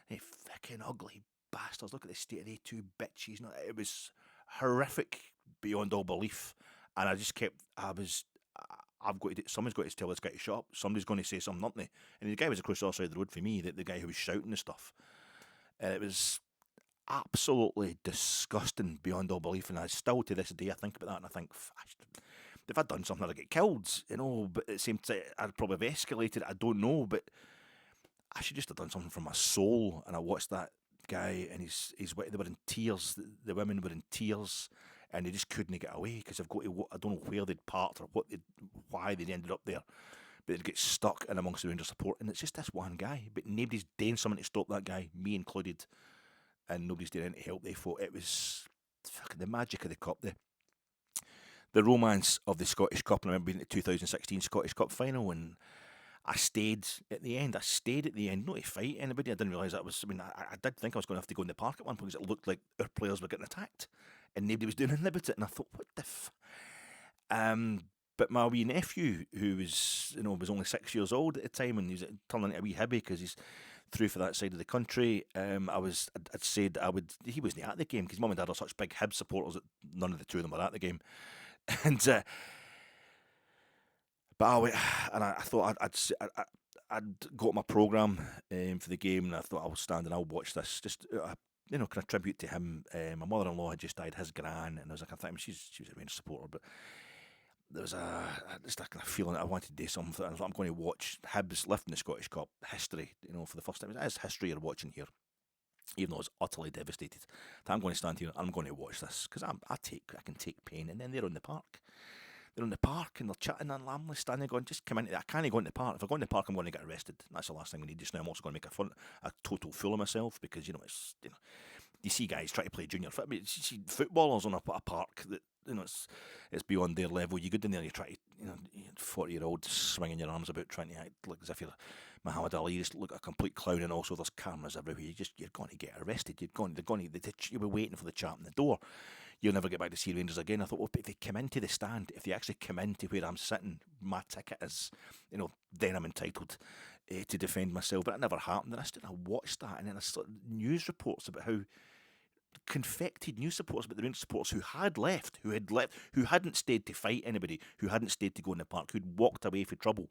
they fucking ugly bastards, look at the state of they two bitches. It was horrific beyond all belief, and I just kept, someone's got to tell this guy to shut up, somebody's going to say something, not they? And the guy was across the other side of the road for me, the guy who was shouting the stuff. It was absolutely disgusting beyond all belief, and I still to this day I think about that and I think, if I'd done something I'd get killed, but at the same time I'd probably have escalated, I don't know, but I should just have done something for my soul. And I watched that guy and they were in tears, the women were in tears, and they just couldn't get away because I don't know where they'd parked or why they'd ended up there, but they'd get stuck in amongst the Rangers support, and it's just this one guy, but nobody's doing something to stop that guy, me included, and nobody's doing anything to help. They thought it was fucking the magic of the cup, the romance of the Scottish Cup. And I remember being at the 2016 Scottish Cup final, and I stayed at the end, not to fight anybody. I didn't realise that I did think I was going to have to go in the park at one point because it looked like our players were getting attacked and nobody was doing anything about it, and I thought, what the but my wee nephew, who was only 6 years old at the time, and he was turning into a wee hippie because he's through for that side of the country. I'd said he wasn't at the game because mum and dad are such big Hibs supporters that none of the two of them were at the game, and but I thought I'd got my programme for the game, and I thought I'll stand and I'll watch this. Just kind of tribute to him. My mother-in-law had just died, his gran, and I was like, I think she was a Rangers supporter, but there was just a kind of feeling that I wanted to do something. I thought I'm going to watch Hibs lifting the Scottish Cup history, for the first time. It is history you're watching here, even though I was utterly devastated. I'm going to stand here and I'm going to watch this because I can take pain. And then they're on the park. They're on the park and they're chatting, and I'm standing going, just come into. I can't go into the park. If I go into the park, I'm going to get arrested. That's the last thing we need just now. I'm also going to make a total fool of myself because it's you see guys try to play junior football. I mean, you see footballers on a park that it's beyond their level. You go down there, and you try to 40-year-old swinging your arms about, trying to act like as if you're Muhammad Ali. You just look a complete clown, and also there's cameras everywhere. You're going to get arrested. You'll be waiting for the chap in the door. You'll never get back to see Rangers again. I thought, well, if they come into the stand, if they actually come into where I'm sitting, my ticket is, then I'm entitled to defend myself. But it never happened. And I watched that, and then I saw news reports about how confected news reports about the Rangers supporters who hadn't stayed to fight anybody, who hadn't stayed to go in the park, who'd walked away for trouble,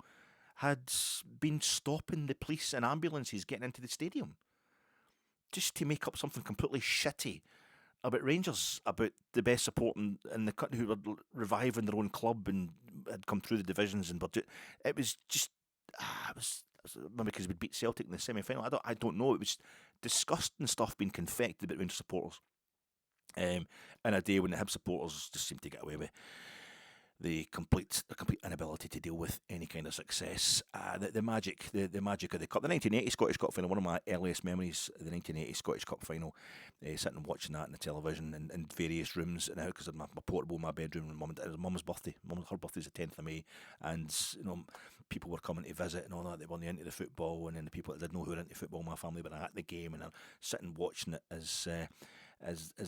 had been stopping the police and ambulances getting into the stadium just to make up something completely shitty about Rangers, about the best support in the country, who were reviving their own club and had come through the divisions and budget. It was just, maybe because we beat Celtic in the semi-final. I don't know. It was disgusting stuff being confected about Rangers supporters. In a day when the Hibs supporters just seemed to get away with the complete inability to deal with any kind of success. The magic of the cup, the 1980 Scottish Cup final, one of my earliest memories, the 1980 Scottish Cup final, sitting and watching that on the television in various rooms, and because of my portable in my bedroom, and it was Mum's birthday. Her birthday's the 10th of May, and people were coming to visit and all that. They weren't into the football, and then the people that didn't know who were into football, my family were at the game, and I'm sitting watching it as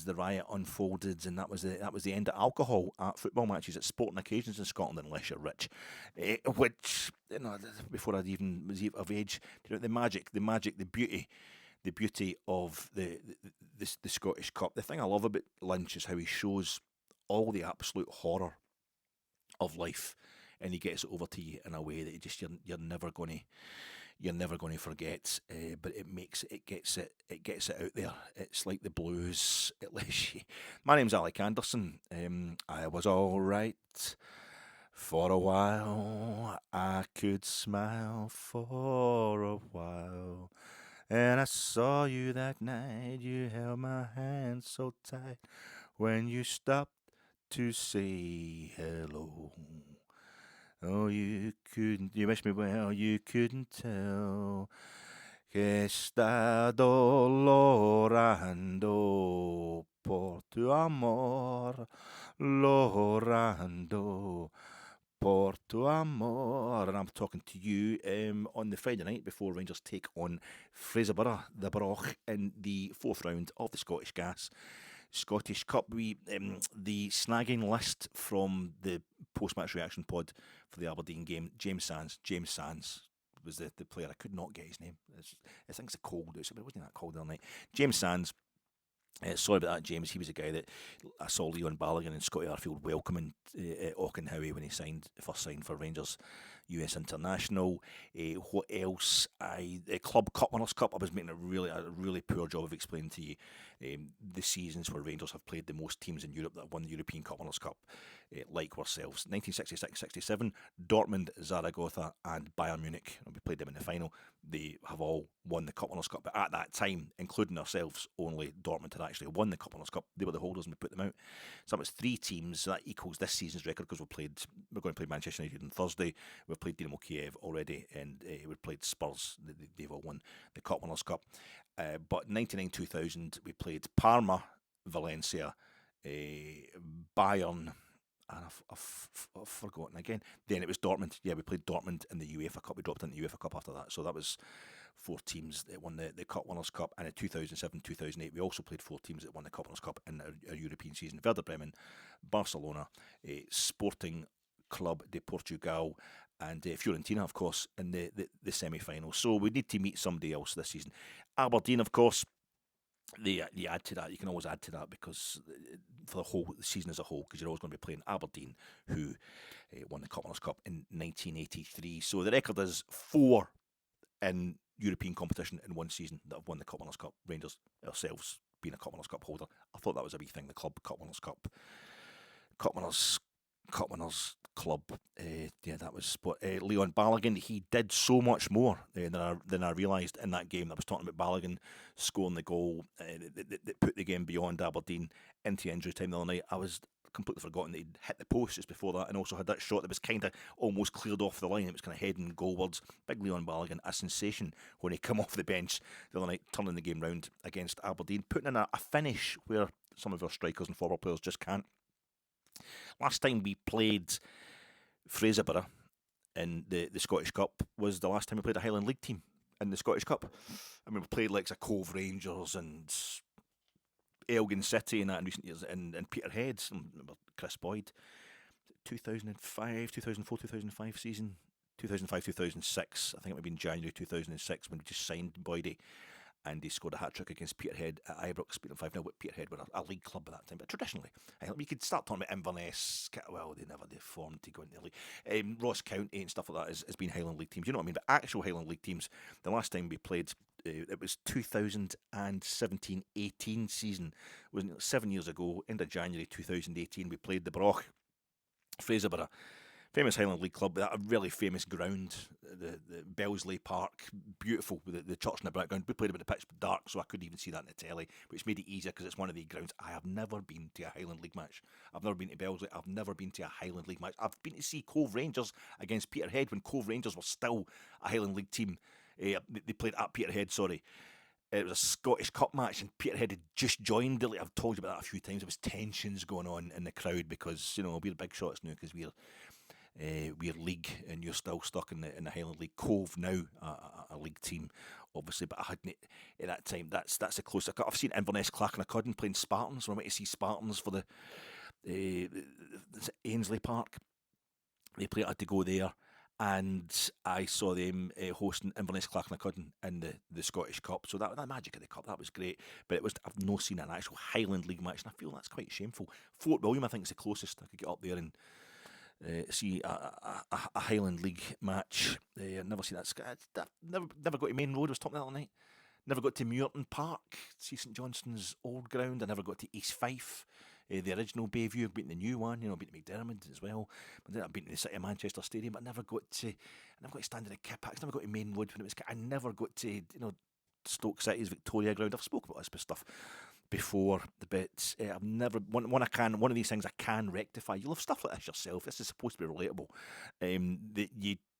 the riot unfolded, and that was the end of alcohol at football matches, at sporting occasions in Scotland, unless you're rich. Which before I even was of age, the magic, the beauty of the Scottish Cup. The thing I love about Lynch is how he shows all the absolute horror of life, and he gets it over to you in a way that you're never going to forget, but it gets it out there. It's like the blues. It lets you. My name's Alec Anderson. I was all right for a while. I could smile for a while, and I saw you that night. You held my hand so tight when you stopped to say hello. Oh, you wish me well, you couldn't tell. Que estado lorando por tu amor, lorando por tu amor. And I'm talking to you on the Friday night before Rangers take on Fraserburgh, the Broch, in the 4th round of the Scottish Gas Scottish Cup. The snagging list from the post-match reaction pod for the Aberdeen game. James Sands was the player. I could not get his name. I think it's a cold. It wasn't that cold the other night. James Sands. Sorry about that, James. He was a guy that I saw Leon Balogun and Scotty Arfield welcoming Auchenhowie when he first signed for Rangers US International. What else? The Club Cup, Winners' Cup. I was making a really poor job of explaining to you the seasons where Rangers have played the most teams in Europe that have won the European Cup, Winners' Cup, like ourselves. 1966-67, Dortmund, Zaragoza and Bayern Munich. We played them in the final. They have all won the Cup, Winners' Cup, but at that time, including ourselves, only Dortmund had actually won the Cup, Winners' Cup. They were the holders and we put them out. So that was 3 teams. So that equals this season's record because we're going to play Manchester United on Thursday. We've played Dynamo Kiev already, and we've played Spurs. They've all won the Cup, Winners' Cup. But 99-2000, we played Parma, Valencia, Bayern, and I've forgotten again. Then it was Dortmund. Yeah, we played Dortmund in the UEFA Cup. We dropped into the UEFA Cup after that. So that was 4 teams that won the Cup, Winners' Cup. And in 2007-2008, we also played 4 teams that won the Cup, Winners' Cup in our European season. Werder Bremen, Barcelona, Sporting Club de Portugal, and Fiorentina, of course, in the semi-final. So we need to meet somebody else this season. Aberdeen, of course. You add to that. You can always add to that because for the whole season as a whole, because you're always going to be playing Aberdeen, who won the Cup, Winners' Cup in 1983. So the record is 4 in European competition in one season that have won the Cup Winners' Cup. Rangers ourselves being a Cup Winners' Cup holder. I thought that was a wee thing. The club Cup Winners' Cup, Cup Winners Club. Yeah, that was. But Leon Balogun, he did so much more than I realised in that game. I was talking about Balogun scoring the goal that put the game beyond Aberdeen into injury time the other night. I was completely forgotten that he'd hit the post just before that, and also had that shot that was kind of almost cleared off the line. It was kind of heading goalwards. Big Leon Balogun, a sensation when he came off the bench the other night, turning the game round against Aberdeen, putting in a finish where some of our strikers and forward players just can't. Last time we played Fraserburgh in the Scottish Cup was the last time we played a Highland League team in the Scottish Cup. I mean, we played like Cove Rangers and Elgin City in that in recent years, and Peterhead, Chris Boyd, 2005, 2004, 2005 season, 2005, 2006, I think it might have been January 2006 when we just signed Boydie, and he scored a hat-trick against Peterhead at Ibrox, beating 5-0, but Peterhead were a league club at that time. But traditionally, we could start talking about Inverness, well, they never formed to go into the league. Ross County and stuff like that has been Highland League teams, you know what I mean? But actual Highland League teams, the last time we played, it was 2017-18 season, wasn't it? 7 years ago, end of January 2018, we played the Broch, Fraserburgh. Famous Highland League club, a really famous ground, the Belsley Park, beautiful with the church in the background. We played a bit of pitch dark, so I couldn't even see that in the telly, which made it easier because it's one of the grounds. I have never been to a Highland League match. I've never been to Belsley. I've never been to a Highland League match. I've been to see Cove Rangers against Peterhead when Cove Rangers were still a Highland League team. They played at Peterhead, sorry. It was a Scottish Cup match, and Peterhead had just joined. Like I've told you about that a few times. There was tensions going on in the crowd because, you know, we're big shots now because we're league, and you're still stuck in the Highland League. Cove now a league team, obviously, but I hadn't at that time. That's the closest I've seen Inverness Clachanacudden playing Spartans. When I went to see Spartans for the Ainsley Park, they had to go there, and I saw them hosting Inverness Clachanacudden in the Scottish Cup. So that magic of the cup, that was great. But I've not seen an actual Highland League match, and I feel that's quite shameful. Fort William, I think, is the closest I could get up there and see a Highland League match. Never seen that. Never got to Main Road. I was talking that all night. Never got to Muirton Park, see St Johnstone's old ground. I never got to East Fife, the original Bayview. I've been to the new one. You know, I've been to McDermott as well. But then I've been to the City of Manchester Stadium. But I never got to stand in the Kippax. Never got to Main Road when it was. I never got to Stoke City's Victoria Ground. I've spoken about this stuff before, but I've never one of these things I can rectify. You'll have stuff like this yourself. This is supposed to be relatable. That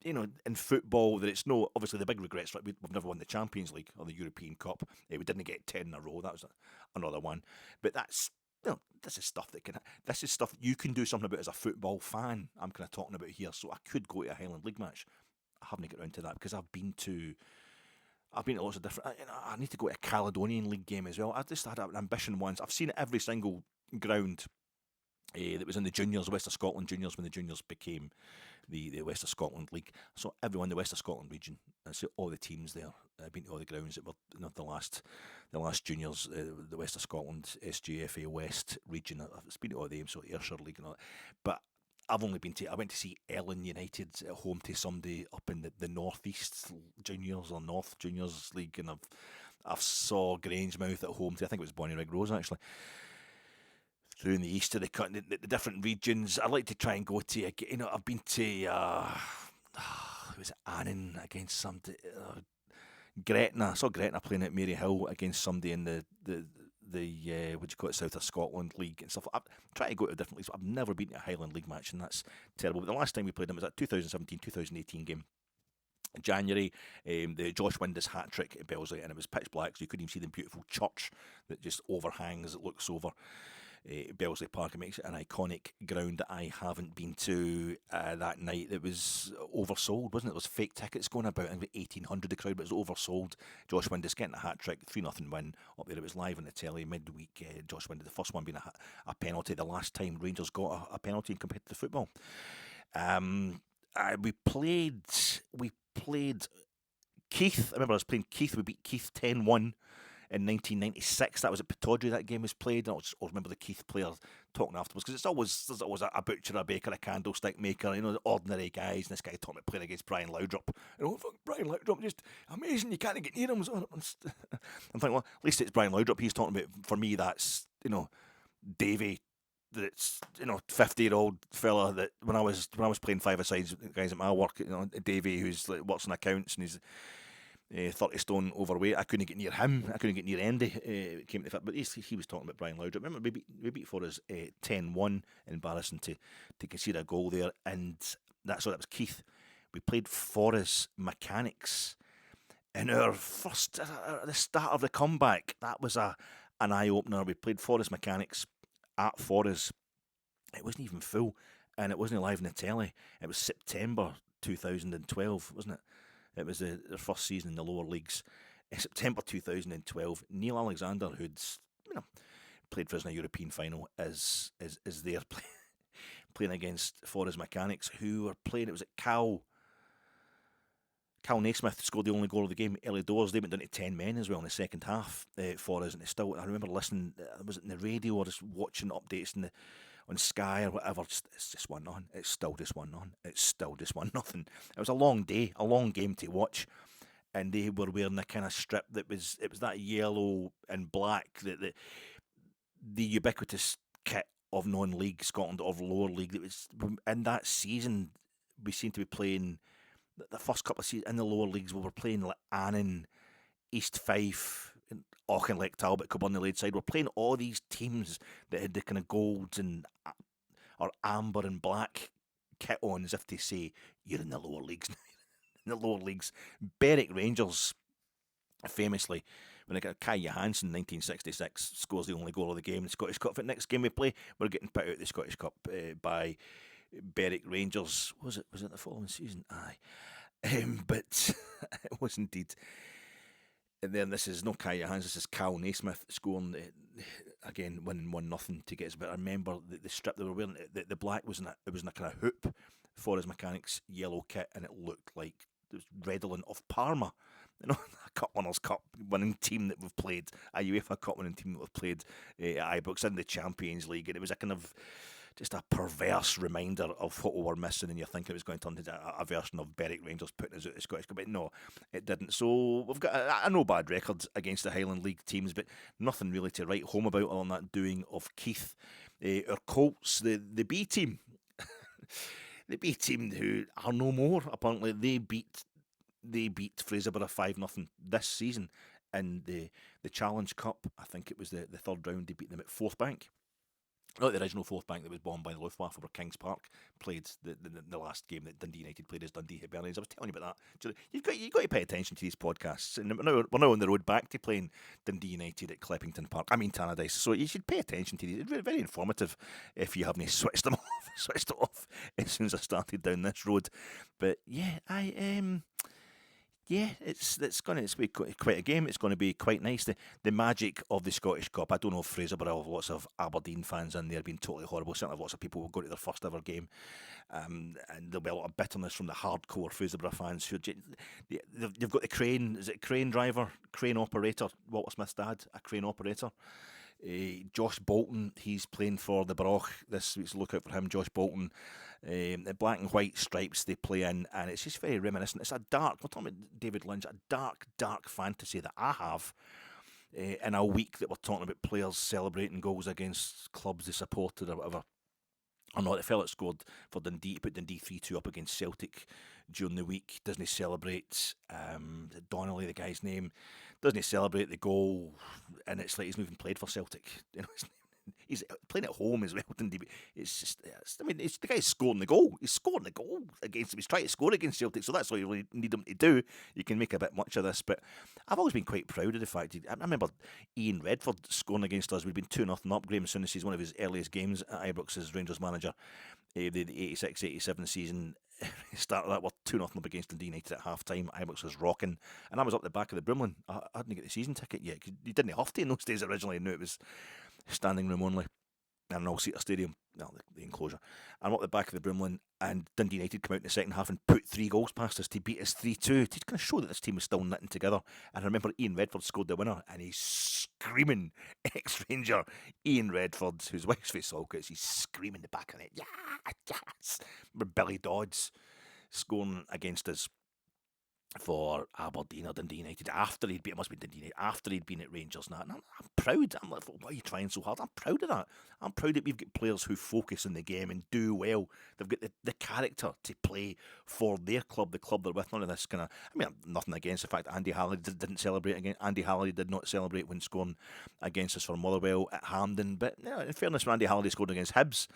you know, in football, that it's no, obviously the big regrets. Right, we've never won the Champions League or the European Cup. We didn't get 10 in a row. That was another one. But that's, you know, this is stuff you can do something about as a football fan. I'm kind of talking about here. So I could go to a Highland League match. I haven't got around to that because I've been to lots of different. I need to go to a Caledonian League game as well. I just had an ambition once. I've seen every single ground that was in the juniors, West of Scotland juniors, when the juniors became the West of Scotland League. So everyone in the West of Scotland region. I see all the teams there. I've been to all the grounds that were the last juniors, the West of Scotland SGFA West region. I've been to all of them, so Ayrshire League and all that. But I've only been to. I went to see Ellen United at home to somebody up in the North East Juniors or North Juniors League, and I've saw Grangemouth at home to. I think it was Bonnyrigg Rose actually. Through in the east of the different regions, I like to try and go to. You know, I've been to. It was Annan against somebody. Gretna. I saw Gretna playing at Maryhill against somebody in the what do you call it, South of Scotland League and stuff. I'm trying to go to different leagues. I've never been to a Highland League match, and that's terrible. But the last time we played them was that 2017-2018 game. January, the Josh Windass hat-trick at Belsley, and it was pitch black, so you couldn't even see the beautiful church that just overhangs, it looks over Belsley Park. It makes it an iconic ground that I haven't been to. That night it was oversold, wasn't it? There was fake tickets going about, and 1,800 the crowd, but it was oversold. Josh Windass getting a hat-trick, 3-0 win up there. It was live on the telly midweek. Josh Windass, the first one being a penalty, the last time Rangers got a penalty in competitive football. We played Keith. I remember I was playing Keith. We beat Keith 10-1 in 1996. That was at Pataudry that game was played. And I remember the Keith player talking afterwards, because there's always a butcher, a baker, a candlestick maker, the ordinary guys. And this guy talking about playing against Brian Laudrup. Fuck, Brian Laudrup, just amazing. You can't get near him. I'm thinking, well, at least it's Brian Laudrup he's talking about. For me, that's Davey. That's 50-year-old fella that when I was playing five-a-sides guys at my work, Davey, who's like works in accounts and he's 30 stone overweight. I couldn't get near him. I couldn't get near Andy. Came to the but he was talking about Brian Laudrup. Remember, we beat Forres 10-1. Embarrassing to concede a goal there, and that was Keith. We played Forres Mechanics in our first the start of the comeback. That was an eye opener. We played Forres Mechanics at Forres. It wasn't even full, and it wasn't live on the telly. It was September 2012, wasn't it? It was their first season in the lower leagues. In September 2012, Neil Alexander, who'd played for us in a European final, is there playing against Forres Mechanics, who were playing. It was at Cal Naismith scored the only goal of the game early doors. They went down to 10 men as well in the second half for us. And it's still, I remember listening, was it in the radio or just watching updates on Sky or whatever. It's just 1-0. It's still just 1-0. It's still just 1-0. It was a long day, a long game to watch. And they were wearing a kind of strip it was that yellow and black, the ubiquitous kit of non-league Scotland, of lower league. That was in that season. We seemed to be playing the first couple of seasons in the lower leagues. We were playing like Annan, East Fife, Auchinleck, Talbot, Coburn, the Lade side. We're playing all these teams that had the kind of golds and or amber and black kit on, as if to say you're in the lower leagues. In the lower leagues, Berwick Rangers, famously, when I got Kai Johansson, 1966, scores the only goal of the game in the Scottish Cup. For the next game we play, we're getting put out of the Scottish Cup by Berwick Rangers. Was it the following season? Aye. But it was indeed. And then this is no Kai Johansson, this is Cal Naismith scoring, again, winning 1-0 to get us. But I remember the strip they were wearing, the black was in a kind of hoop for his Mechanics yellow kit, and it looked like it was redolent of Parma. A Cup Winners' Cup winning team that we've played, a UEFA Cup winning team that we've played at Ibrox in the Champions League. And it was a kind of just a perverse reminder of what we were missing, and you're thinking it was going to turn into a version of Berwick Rangers putting us out of the Scottish Cup. But no, it didn't. So we've got a no bad record against the Highland League teams, but nothing really to write home about on that doing of Keith. Our Colts, the B team, the B team who are no more, apparently. They beat Fraserburgh 5-0 this season in the Challenge Cup. I think it was the third round. They beat them at Forth Bank. Not the original Forth Bank that was bombed by the Luftwaffe over Kings Park. Played the last game that Dundee United played as Dundee Hibernians. I was telling you about that. You've got to pay attention to these podcasts. And we're now on the road back to playing Dundee United at Cleppington Park. I mean Tannadice. So you should pay attention to these. It's very, very informative if you haven't switched it off as soon as I started down this road. But yeah, it's going to be quite a game. It's going to be quite nice. The magic of the Scottish Cup. I don't know if Fraserburgh will have lots of Aberdeen fans in there being totally horrible. Certainly lots of people will go to their first ever game. And there'll be a lot of bitterness from the hardcore Fraserburgh fans. They've got the crane. Is it crane driver? Crane operator. Walter Smith's dad, a crane operator. Josh Bolton, he's playing for the Broch this week, so look out for him. Josh Bolton, the black and white stripes they play in, and it's just very reminiscent. It's we're talking about David Lynch, a dark fantasy that I have in a week that we're talking about players celebrating goals against clubs they supported or whatever. Or not, the fella that scored for Dundee, put Dundee 3-2 up against Celtic during the week, doesn't he celebrate Donnelly, the guy's name, doesn't he celebrate the goal, and it's like he's not even played for Celtic. He's playing at home as well, didn't he? It's just, it's the guy's scoring the goal. He's scoring the goal against him. He's trying to score against Celtic, so that's all you really need him to do. You can make a bit much of this, but I've always been quite proud of the fact. I remember Ian Redford scoring against us. We'd been 2-0 up. Graham Sounessy, one of his earliest games at Ibrox as Rangers manager, the 86-87 season. He started that, we're 2-0 up against Dundee United at half-time. Ibrox was rocking, and I was up the back of the Broomlin. I hadn't got the season ticket yet. You didn't have to in those days originally. I knew it was standing room only. in an all-seater stadium, no, the enclosure. I'm up the back of the Broomlin, and Dundee United come out in the second half and put 3 goals past us to beat us 3-2 to kind of show that this team was still knitting together. And I remember Ian Redford scored the winner, and he's screaming, ex-Ranger Ian Redford, whose wife's face Salkits, he's screaming the back of it, yes! Remember Billy Dodds scoring against us for Aberdeen or Dundee United after he'd been, it must be Dundee United, after he'd been at Rangers. And I'm proud. I'm like, why are you trying so hard? I'm proud of that. I'm proud that we've got players who focus in the game and do well. They've got the character to play for their club, the club they're with. None of this kind of, I mean, nothing against the fact that Andy Halliday didn't celebrate again. Andy Halliday did not celebrate when scoring against us for Motherwell at Hampden. But you know, in fairness, when Andy Halliday scored against Hibs,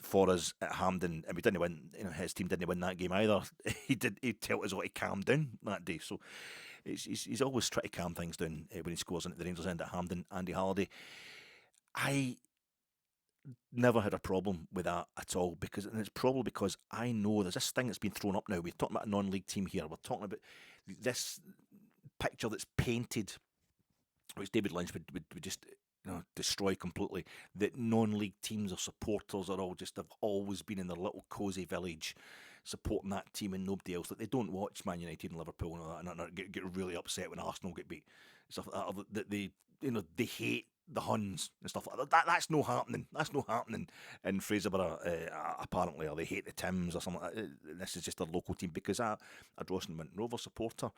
for us at Hampden, and we didn't win. You know, his team didn't win that game either. He'd tell us what to calm down that day. So he's always trying to calm things down when he scores in at the Rangers end at Hampden. Andy Halliday, I never had a problem with that at all, and it's probably because I know there's this thing that's been thrown up now. We're talking about a non-league team here. We're talking about this picture that's painted, which David Lynch would just destroy completely, that non-league teams or supporters are all just have always been in their little cosy village supporting that team and nobody else. Like, they don't watch Man United and Liverpool and all that, and get really upset when Arsenal get beat, stuff like that. They hate the Huns and stuff like that. That's no happening. That's no happening in Fraserburgh, apparently, or they hate the Tims or something like that. This is just a local team, because I'm a Drossen Winton Rovers supporter,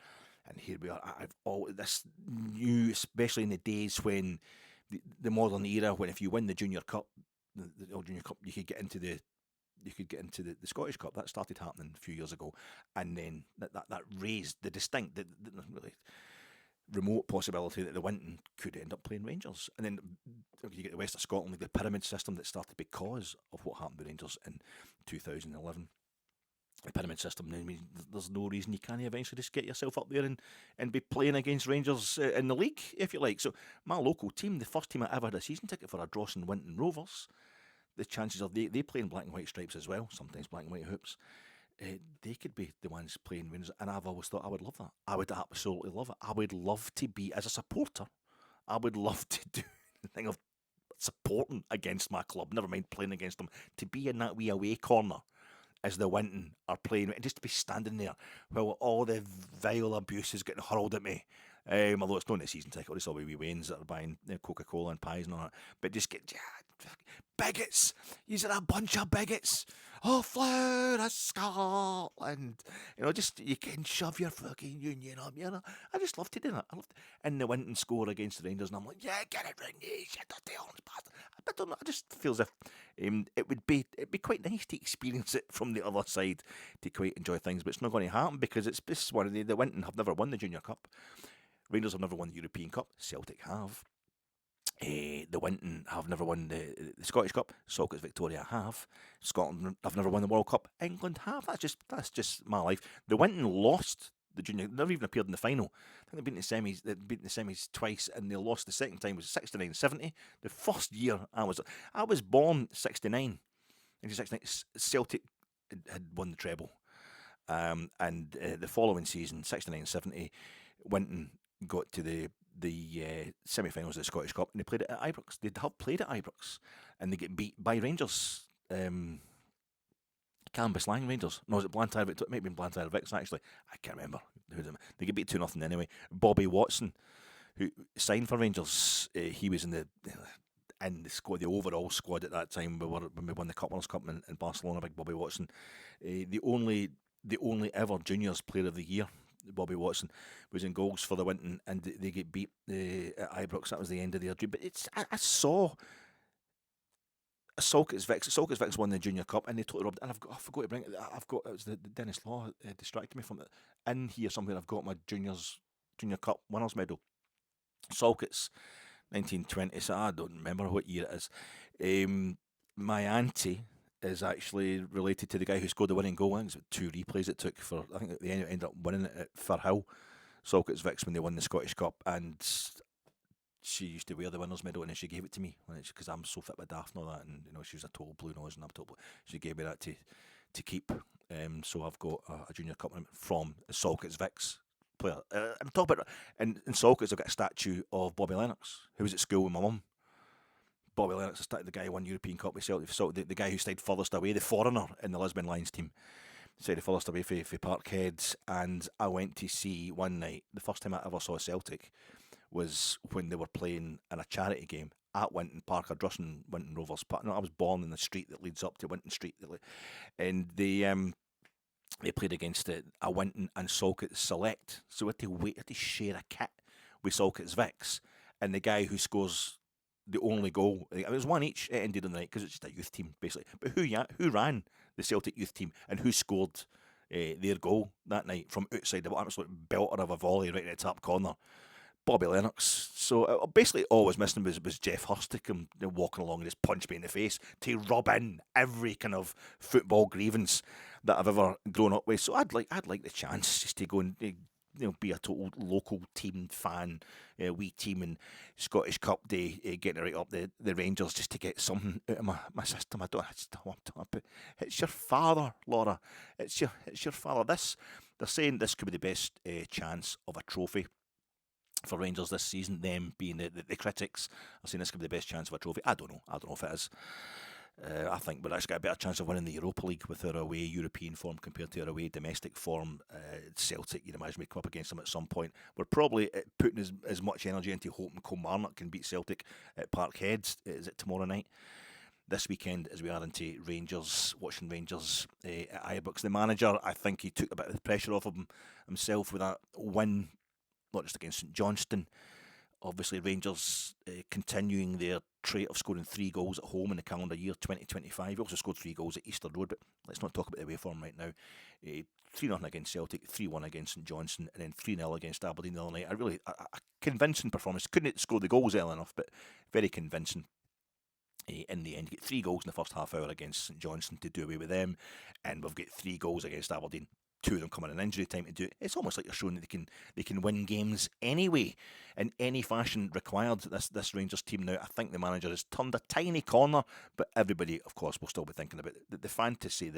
and here we are. I've always this new, especially in the days when the modern era, when if you win the Junior Cup, the All Junior Cup, you could get into the Scottish Cup. That started happening a few years ago, and then that raised the distinct, the really remote possibility that the Winton could end up playing Rangers. And then you get the West of Scotland, the pyramid system that started because of what happened with Rangers in 2011. The pyramid system, I mean, there's no reason you can't eventually just get yourself up there and be playing against Rangers in the league, if you like. So my local team, the first team I ever had a season ticket for, a Drossen Winton Rovers, the chances are they play in black and white stripes as well, sometimes black and white hoops. They could be the ones playing Rangers, and I've always thought I would love that. I would absolutely love it. I would love to be, as a supporter, I would love to do the thing of supporting against my club, never mind playing against them, to be in that wee away corner as the Winton are playing, just to be standing there while all the vile abuse is getting hurled at me. Although it's not in the season ticket, it's all wee Waynes that are buying Coca-Cola and pies and all that. But just get, bigots! These are a bunch of bigots! Oh, flower of Scotland! Just, you can shove your fucking union up, I just love to do that. I love to, and the Winton score against the Rangers, and I'm like, yeah, get it, Ringy, you dirty orange bastard. I don't know, I just feel as if it'd be quite nice to experience it from the other side, to quite enjoy things, but it's not going to happen, because this is one of the Winton have never won the Junior Cup. Rangers have never won the European Cup. Celtic have. The Winton have never won the Scottish Cup. Salkits Victoria have. Scotland have never won the World Cup. England have. That's just my life. The Winton lost the junior. Never even appeared in the final. I think they've beaten the semis. They've beaten the semis twice, and they lost the second time. It was 69-70. The first year I was born 69. In 69, Celtic had won the treble, and the following season, 69-70, Winton got to the semi-finals of the Scottish Cup, and they played it at Ibrox. They'd have played at Ibrox, and they get beat by Rangers. Canvas Lang Rangers. No, was it Blantyre? It might have been Blantyre Vicks, actually. I can't remember. They get beat 2-0 anyway. Bobby Watson, who signed for Rangers, he was in the squad, the overall squad at that time. When we won the Cup Winners' Cup in Barcelona. Big Bobby Watson, the only ever Juniors Player of the Year. Bobby Watson was in goals for the Winton, and they get beat at Ibrox. That was the end of their dream. But I saw Salkits Vicks won the Junior Cup, and they totally robbed. And I forgot to bring it. It was the Denis Law distracted me from it. In here somewhere, I've got my Junior Cup winners medal. Salkits 1920. So I don't remember what year it is. My auntie is actually related to the guy who scored the winning goal. I think it was 2 replays it took for. I think they ended up winning it at Firhill, Salkits Vicks, when they won the Scottish Cup, and she used to wear the winners medal, and then she gave it to me because I'm so fit with daft and all that, and she was a total blue nose, and I'm total. She gave me that to keep. So I've got a Junior Cup from Salkits Vicks player. I'm talking about in Salkits. I've got a statue of Bobby Lennox, who was at school with my mum. Bobby Lennox, the guy who won European Cup with Celtic, the guy who stayed furthest away, the foreigner in the Lisbon Lions team, stayed furthest away for Parkhead. And I went to see one night, the first time I ever saw Celtic was when they were playing in a charity game at Winton Park, or Drusson Winton Rovers Park. No, I was born in the street that leads up to Winton Street, and they played against a Winton and Salkett Select. So we had to share a kit with Salkett's Vicks, and the guy who scores the only goal, it was one each at ended on the night because it's just a youth team basically. But who ran the Celtic youth team and who scored their goal that night from outside the absolute belter of a volley right in the top corner? Bobby Lennox. So basically all I was missing was Jeff Hurst to come walking along and just punch me in the face to rub in every kind of football grievance that I've ever grown up with. So I'd like the chance just to go and be a total local team fan, wee team in Scottish Cup Day, getting right up the Rangers just to get something out of my system. I don't want to. It's your father, Laura. It's your father. They're saying this could be the best chance of a trophy for Rangers this season, them being the critics. I'm saying this could be the best chance of a trophy. I don't know if it is. I think we're actually got a better chance of winning the Europa League with our away European form compared to our away domestic form. Celtic, you'd imagine we'd come up against them at some point. We're probably putting as much energy into hoping Kilmarnock can beat Celtic at Parkhead. Is it tomorrow night? This weekend, as we are into Rangers, watching Rangers at Ibrox. The manager, I think he took a bit of the pressure off of himself with that win, not just against St Johnstone. Obviously, Rangers continuing their trait of scoring 3 goals at home in the calendar year 2025. He also scored 3 goals at Easter Road, but let's not talk about the away form right now. 3-0 against Celtic, 3-1 against St Johnstone, and then 3-0 against Aberdeen the other night. A convincing performance. Couldn't score the goals early enough, but very convincing. In the end, you get 3 goals in the first half hour against St Johnstone to do away with them, and we've got 3 goals against Aberdeen. 2 of them coming in injury time to do it. It's almost like you're showing that they can win games anyway, in any fashion required. This Rangers team now, I think the manager has turned a tiny corner, but everybody, of course, will still be thinking about the fantasy.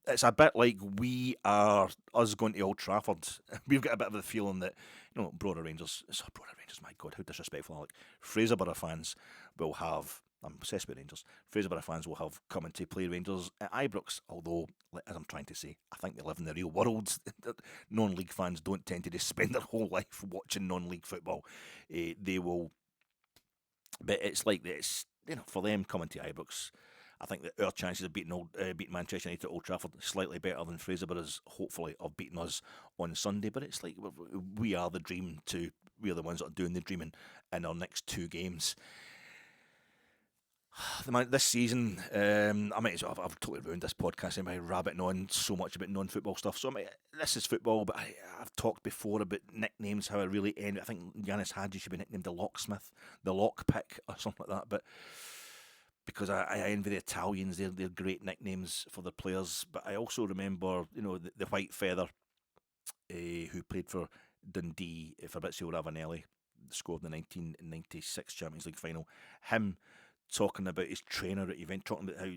It's a bit like us going to Old Trafford. We've got a bit of the feeling that, Brother Rangers, my God, how disrespectful. Like Fraserburgh fans will have, I'm obsessed with Rangers, Fraserburgh fans will have come in to play Rangers at Ibrox, although, as I'm trying to say, I think they live in the real world. Non-league fans don't tend to just spend their whole life watching non-league football. They will, but it's like this, for them coming to Ibrox, I think that our chances of beating Manchester United at Old Trafford is slightly better than Fraserburgh's, hopefully, of beating us on Sunday. But it's like we are the dream too. We are the ones that are doing the dreaming in our next 2 games. This season, I've totally ruined this podcast by rabbiting on so much about non-football stuff. So this is football, but I've talked before about nicknames, how I really end. I think Yanis Hadji should be nicknamed the Locksmith, the Lockpick, or something like that. But because I envy the Italians, they're great nicknames for their players. But I also remember, the White Feather, who played for Dundee, Fabrizio Ravanelli, scored in the 1996 Champions League final. Him talking about his trainer at Juventus, talking about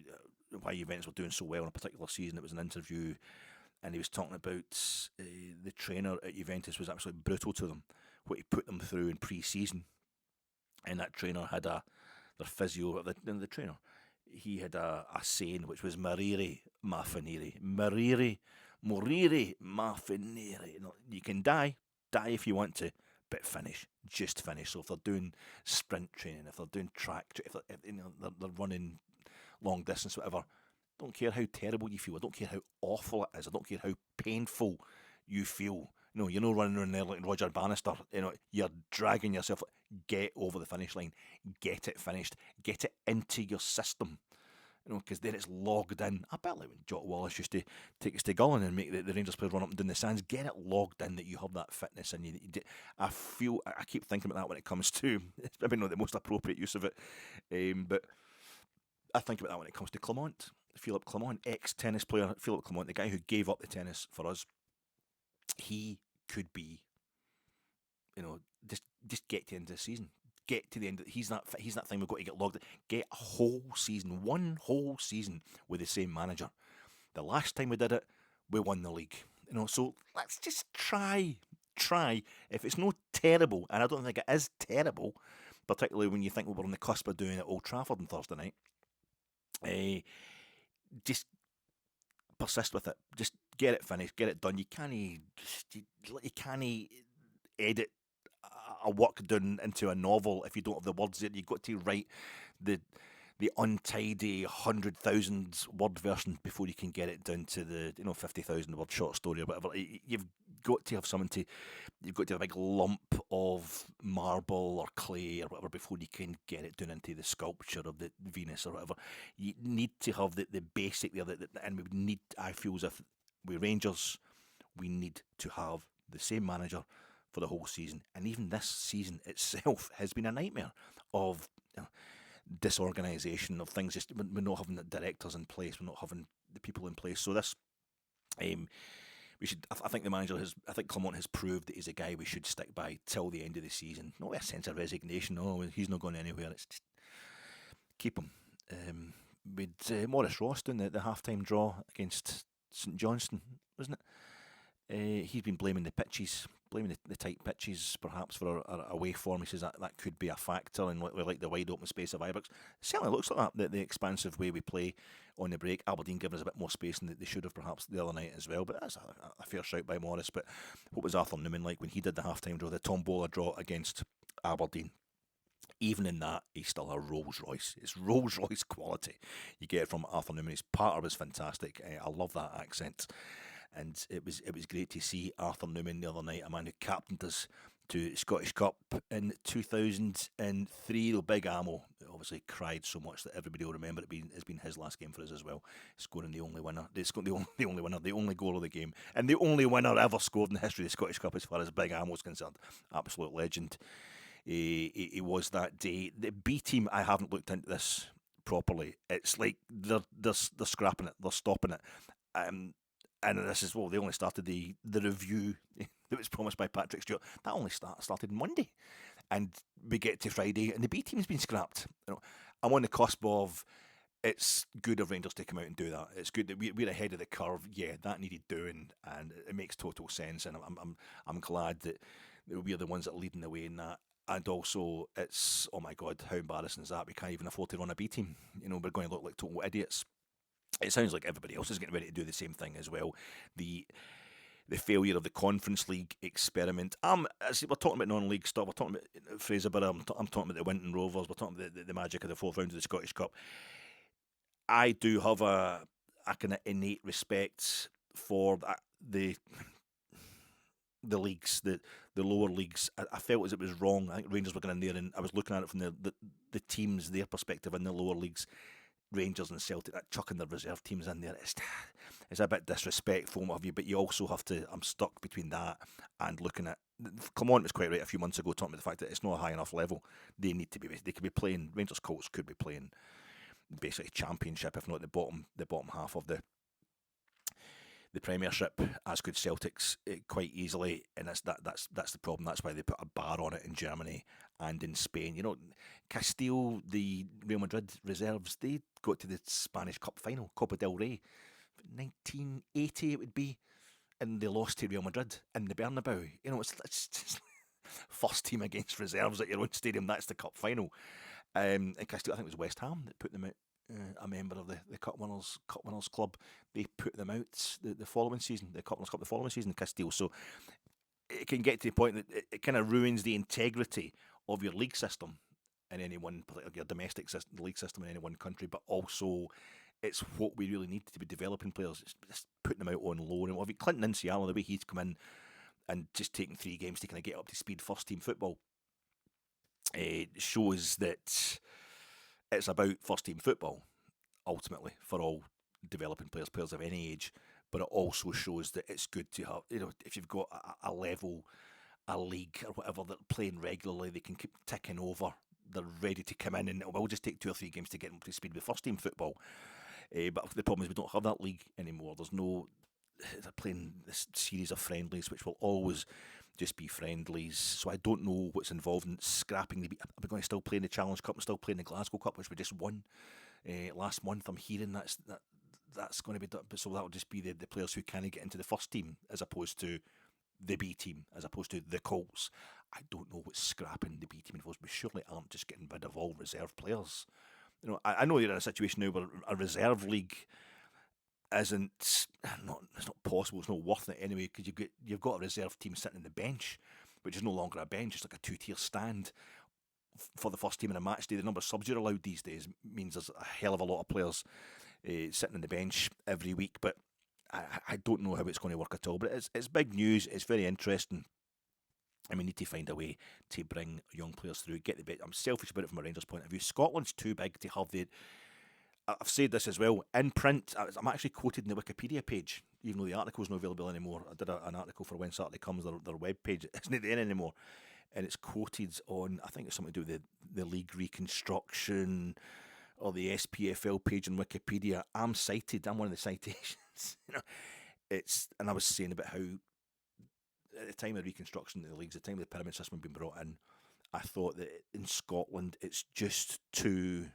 why Juventus were doing so well in a particular season. It was an interview, and he was talking about the trainer at Juventus was absolutely brutal to them, what he put them through in pre-season. And that trainer had their physio, the trainer, he had a saying which was Morire ma finire. Morire ma finire. You can die if you want to, but just finish. So if they're doing sprint training, if they're doing track, if they're running long distance, whatever, I don't care how terrible you feel. I don't care how awful it is. I don't care how painful you feel. You're not running around there like Roger Bannister. You're dragging yourself. Get over the finish line. Get it finished. Get it into your system. Because then it's logged in. I bet like when Jot Wallace used to take us to Gullen and make the Rangers players run up and down the sands, get it logged in that you have that fitness and you. I keep thinking about that when it comes to, it's maybe not the most appropriate use of it, but I think about that when it comes to Clement. Philippe Clement, ex-tennis player, Philippe Clement, the guy who gave up the tennis for us. He could be, just get to the end of the season. Get to the end. He's that thing we've got to get logged in. Get a whole season, one whole season with the same manager. The last time we did it, we won the league. So let's just try. If it's not terrible, and I don't think it is terrible, particularly when you think we're on the cusp of doing it at Old Trafford on Thursday night. Just persist with it. Just get it finished, get it done. You can't edit a work done into a novel if you don't have the words there. You've got to write the untidy 100,000 word version before you can get it down to the 50,000 word short story or whatever. You've got to have something to. You've got to have a big lump of marble or clay or whatever before you can get it down into the sculpture of the Venus or whatever. You need to have the basic there, and we would need. I feel as if with Rangers, we need to have the same manager for the whole season, and even this season itself has been a nightmare of disorganisation of things. Just we're not having the directors in place, we're not having the people in place. So this, we should. I think the manager has. I think Clement has proved that he's a guy we should stick by till the end of the season. Not with a sense of resignation. Oh, he's not going anywhere. It's just keep him. With Maurice Ross doing the half-time draw against St Johnstone, wasn't it? He's been blaming the pitches, blaming the tight pitches perhaps for our away form. He says that could be a factor, and we like the wide open space of Ibrox. It certainly looks like that, the expansive way we play on the break. Aberdeen giving us a bit more space than they should have perhaps the other night as well, but that's a fair shout by Morris. But what was Arthur Newman like when he did the half-time draw, the tombola draw against Aberdeen? Even in that, he's still a Rolls Royce. It's Rolls Royce quality you get from Arthur Newman. His partner was fantastic. I love that accent. And it was great to see Arthur Newman the other night, a man who captained us to Scottish Cup in 2003. The Big Amo obviously cried so much that everybody will remember it's been his last game for us as well, scoring the only winner. The only winner, the only goal of the game, and the only winner ever scored in the history of the Scottish Cup as far as Big Amo is concerned. Absolute legend. He was that day. The B team, I haven't looked into this properly. It's like they're scrapping it, they're stopping it. And this is, they only started the review that was promised by Patrick Stewart. That only started Monday. And we get to Friday, and the B team's been scrapped. I'm on the cusp of, it's good of Rangers to come out and do that. It's good that we're ahead of the curve. Yeah, that needed doing, and it makes total sense. And I'm glad that we're the ones that are leading the way in that. And also, it's, oh my God, how embarrassing is that? We can't even afford to run a B team. We're going to look like total idiots. It sounds like everybody else is getting ready to do the same thing as well. The failure of the Conference League experiment. We're talking about non-league stuff. We're talking about Fraserburgh. I'm talking about the Winton Rovers. We're talking about the magic of the fourth round of the Scottish Cup. I do have a kind of innate respect for the leagues, the lower leagues. I felt as it was wrong. I think Rangers were going in there, and I was looking at it from the teams, their perspective in the lower leagues. Rangers and Celtic, that chucking their reserve teams in there, it's a bit disrespectful of you, but you also have to, I'm stuck between that and looking at, Clement was quite right a few months ago talking about the fact that it's not a high enough level. They could be playing, Rangers Colts could be playing basically championship, if not the bottom half of the Premiership, as could Celtics quite easily, and that's the problem. That's why they put a bar on it in Germany and in Spain. Castile, the Real Madrid reserves, they got to the Spanish Cup final, Copa del Rey, 1980 it would be, and they lost to Real Madrid in the Bernabeu. It's just first team against reserves at your own stadium. That's the cup final. And Castile, I think it was West Ham that put them out. A member of the Cup Winners Club, they put them out the following season, the Cup Winners' Cup the following season, Castile. So it can get to the point that it kind of ruins the integrity of your league system in any one, particularly your domestic league system in any one country, but also it's what we really need to be developing players. It's just putting them out on loan. And Clinton Insiala, the way he's come in and just taking 3 games to kind of get up to speed first team football, shows that it's about first team football ultimately for all developing players of any age, but it also shows that it's good to have, if you've got a level, a league or whatever that are playing regularly, they can keep ticking over, they're ready to come in, and it will just take 2 or 3 games to get them up to speed with first team football. But the problem is we don't have that league anymore. They're playing this series of friendlies which will always just be friendlies, so I don't know what's involved in scrapping the. Are we going to still play in the Challenge Cup and still play in the Glasgow Cup, which we just won last month? I'm hearing that's going to be done, so that will just be the players who can get into the first team as opposed to the B team, as opposed to the Colts. I don't know what's scrapping the B team involves. We surely aren't just getting rid of all reserve players. I know you're in a situation now where a reserve league isn't it's not possible. It's not worth it anyway because you've got a reserve team sitting in the bench, which is no longer a bench. It's like a 2-tier stand for the first team in a match day. The number of subs you're allowed these days means there's a hell of a lot of players sitting on the bench every week. But I don't know how it's going to work at all. But it's big news. It's very interesting. And we need to find a way to bring young players through, get the bit. I'm selfish about it from a Rangers point of view. Scotland's too big to have the. I've said this as well in print. I'm actually quoted in the Wikipedia page, even though the article's not available anymore. I did an article for When Saturday Comes, their web page. It's not there anymore, and it's quoted on. I think it's something to do with the league reconstruction or the SPFL page on Wikipedia. I'm cited. I'm one of the citations. And I was saying about how, at the time of reconstruction of the leagues, the time of the pyramid system had been brought in, I thought that in Scotland it's just too.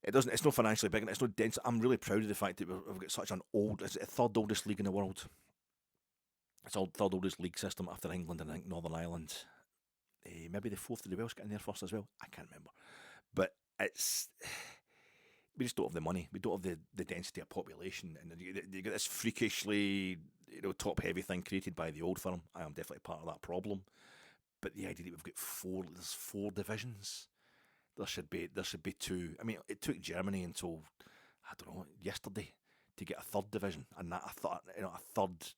It's not financially big and it's not dense. I'm really proud of the fact that we've got such it's the third oldest league in the world. It's the third oldest league system after England and I think Northern Ireland. Maybe the fourth of the Welsh getting there first as well. I can't remember. But we just don't have the money. We don't have the density of population. And you get this freakishly top heavy thing created by the old firm. I am definitely part of that problem. But the idea that we've got there's four divisions. There should be two. I mean, it took Germany until, I don't know, yesterday to get a third division, and that a third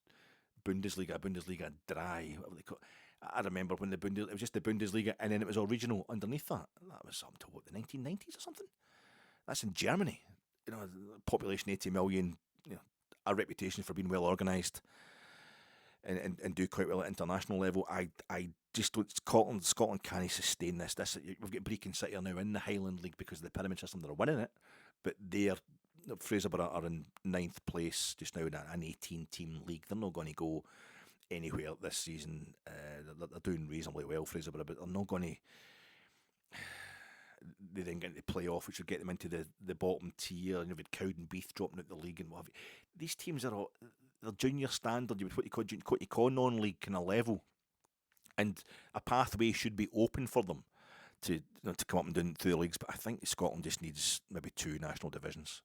Bundesliga dry, whatever they call it. I remember when it was just the Bundesliga, and then it was all regional underneath that. That was something to the 1990s or something. That's in Germany. Population 80 million. A reputation for being well organised. And do quite well at international level. I just don't. Scotland can't sustain this. We've got Brecon City are now in the Highland League because of the pyramid system. They're winning it, but Fraserburgh are in 9th place just now in an 18-team league. They're not going to go anywhere this season. They're doing reasonably well, Fraserburgh, but they're not going to. They then get into the playoff, which would get them into the bottom tier. And you've had Cowdenbeath dropping out the league and what have you. These teams are all. They're junior standard, what you call non-league kind of level, and a pathway should be open for them to come up and down through the leagues. But I think Scotland just needs maybe 2 national divisions,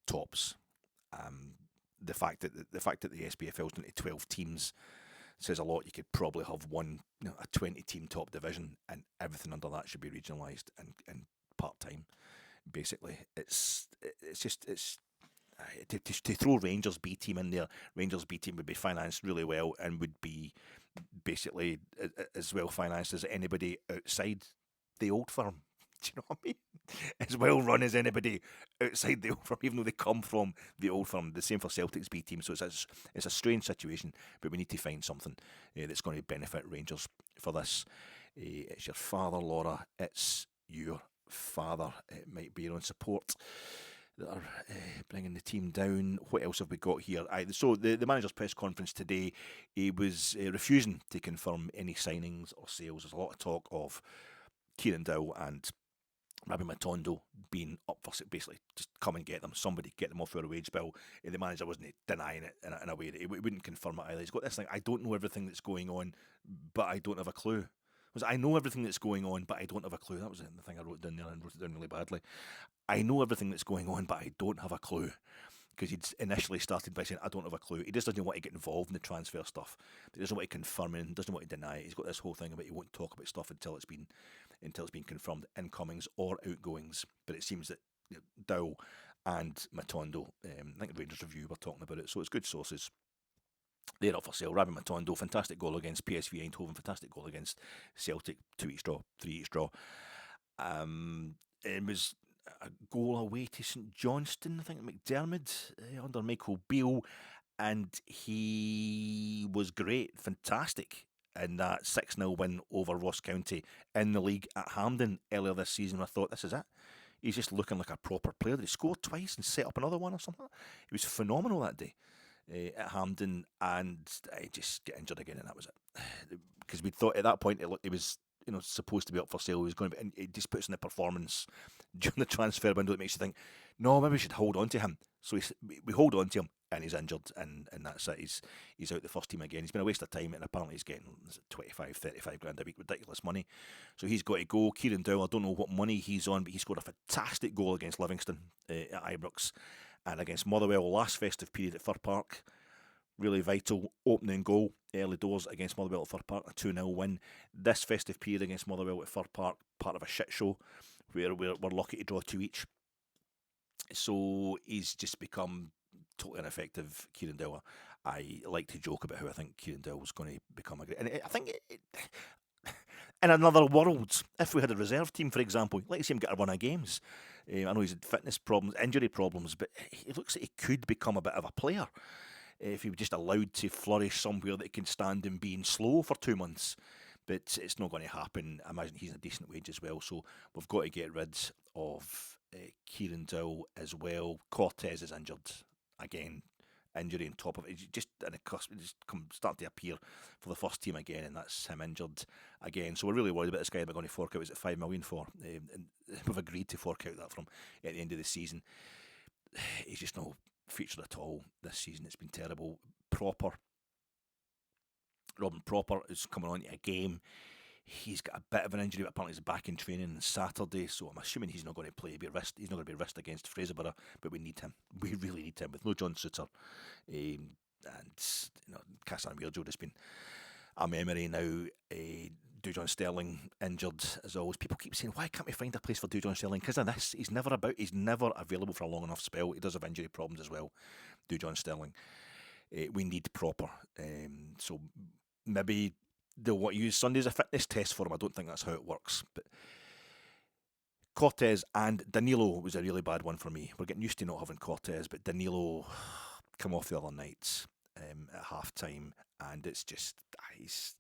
tops. The fact that the SPFL's down to 12 teams says a lot. You could probably have a 20-team top division, and everything under that should be regionalised and part-time. Basically, to throw Rangers B team in there. Rangers B team would be financed really well and would be basically as well financed as anybody outside the old firm. Do you know what I mean? As well run as anybody outside the old firm, even though they come from the old firm. The same for Celtic's B team. So it's a strange situation, but we need to find something that's going to benefit Rangers for this. It's your father, Laura. It's your father. It might be your own support that are bringing the team down. What else have we got here? So the manager's press conference today, he was refusing to confirm any signings or sales. There's a lot of talk of Kieran Dowell and Rabbi Matondo being up for basically just come and get them. Somebody get them off our wage bill. The manager wasn't denying it in a way that he wouldn't confirm it either. He's got this thing, I don't know everything that's going on, but I don't have a clue. I know everything that's going on, but I don't have a clue. That was the thing I wrote down there and wrote it down really badly. I know everything that's going on, but I don't have a clue. Because he'd initially started by saying, I don't have a clue. He just doesn't want to get involved in the transfer stuff. He doesn't want to confirm it, doesn't want to deny it. He's got this whole thing about he won't talk about stuff until it's been confirmed, incomings or outgoings. But it seems that Dowell and Matondo, I think the Rangers Review were talking about it, so it's good sources. They're up for sale. Rabbi Matondo, fantastic goal against PSV Eindhoven, fantastic goal against Celtic, 2-each draw, 3-each draw. It was a goal away to St Johnstone, I think, McDermott, under Michael Beale, and he was great, fantastic in that 6-0 win over Ross County in the league at Hampden earlier this season. I thought, this is it. He's just looking like a proper player. He scored twice and set up another one or something. He was phenomenal that day at Hampden, and he just got injured again, and that was it. Because we thought at that point he was supposed to be up for sale. He was going to be, and it just puts in the performance during the transfer window that makes you think, no, maybe we should hold on to him. So we hold on to him, and he's injured, and that's it. He's out the first team again. He's been a waste of time, and apparently he's getting 25, 35 grand a week, ridiculous money. So he's got to go. Kieran Dowell, I don't know what money he's on, but he scored a fantastic goal against Livingston at Ibrox, and against Motherwell last festive period at Fir Park. Really vital opening goal early doors against Motherwell at Fir Park, a 2-0 win. This festive period against Motherwell at Fir Park, part of a shit show where we're lucky to draw 2 each. So he's just become totally ineffective, Kieran Dowell. I like to joke about how I think Kieran Dowell was going to become a great... And I think in another world, if we had a reserve team, for example, you'd like to see him get a run of games. I know he's had fitness problems, injury problems, but he looks like he could become a bit of a player if he was just allowed to flourish somewhere that can stand him being slow for 2 months. But it's not going to happen. I imagine he's in a decent wage as well, so we've got to get rid of Kieran Dowell as well. Cortez is injured again. Injury on top of it. He's just in a cusp, just start to appear for the first team again, and that's him injured again. So we're really worried about this guy that we're going to fork out. Is it $5 million for? And we've agreed to fork out that from at the end of the season. He's just no featured at all this season. It's been terrible. Robin Proper is coming on to a game. He's got a bit of an injury, but apparently he's back in training on Saturday, so I'm assuming he's not going to play. He's not going to be risked against Fraserburgh, but we need him. We really need him. With no John Souttar, and Castan Weirjo has been a memory now. Dujon Sterling injured as always. People keep saying, why can't we find a place for Dujon Sterling? Because of this, he's never available for a long enough spell. He does have injury problems as well, Dujon Sterling. We need Proper. So maybe they'll want to use Sunday as a fitness test for him. I don't think that's how it works. But Cortez and Danilo was a really bad one for me. We're getting used to not having Cortez, but Danilo come off the other night at half time, and it's just he's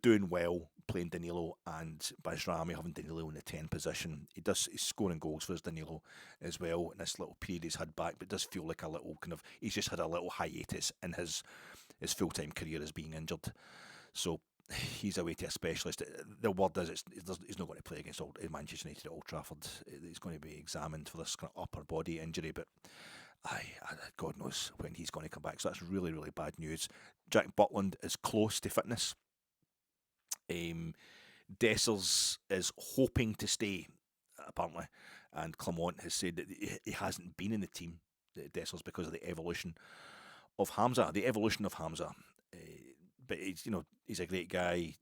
doing well playing Danilo, and Bajrami having Danilo in the 10 position. He's scoring goals for his Danilo as well in this little period he's had back, but it does feel like a little he's just had a little hiatus in his full-time career as being injured. So he's away to a specialist. The word is he's not going to play against Manchester United at Old Trafford. He's going to be examined for this kind of upper body injury, but God knows when he's going to come back. So that's really, really bad news. Jack Butland is close to fitness. Dessers is hoping to stay, apparently, and Clement has said that he hasn't been in the team, Dessers, because of the evolution of Hamza. But he's a great guy,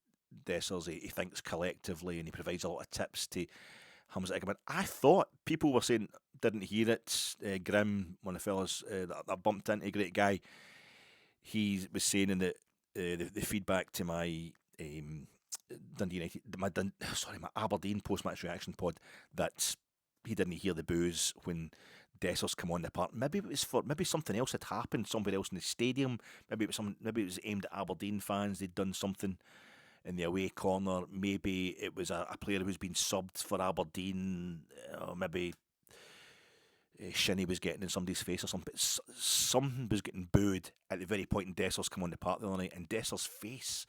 Dessers. He thinks collectively, and he provides a lot of tips to Hamza Igman. I thought people were saying, didn't hear it. Grim, one of the fellas that I bumped into, a great guy. He was saying in the feedback to my Dundee United, my Aberdeen post-match reaction pod, that he didn't hear the boos when Dessers come on the park. Maybe something else had happened somewhere else in the stadium. Maybe it was aimed at Aberdeen fans. They'd done something in the away corner. Maybe it was a player who's been subbed for Aberdeen. Maybe Shinnie was getting in somebody's face or something. Something was getting booed at the very point in Dessers come on the park the other night, and Dessers' face,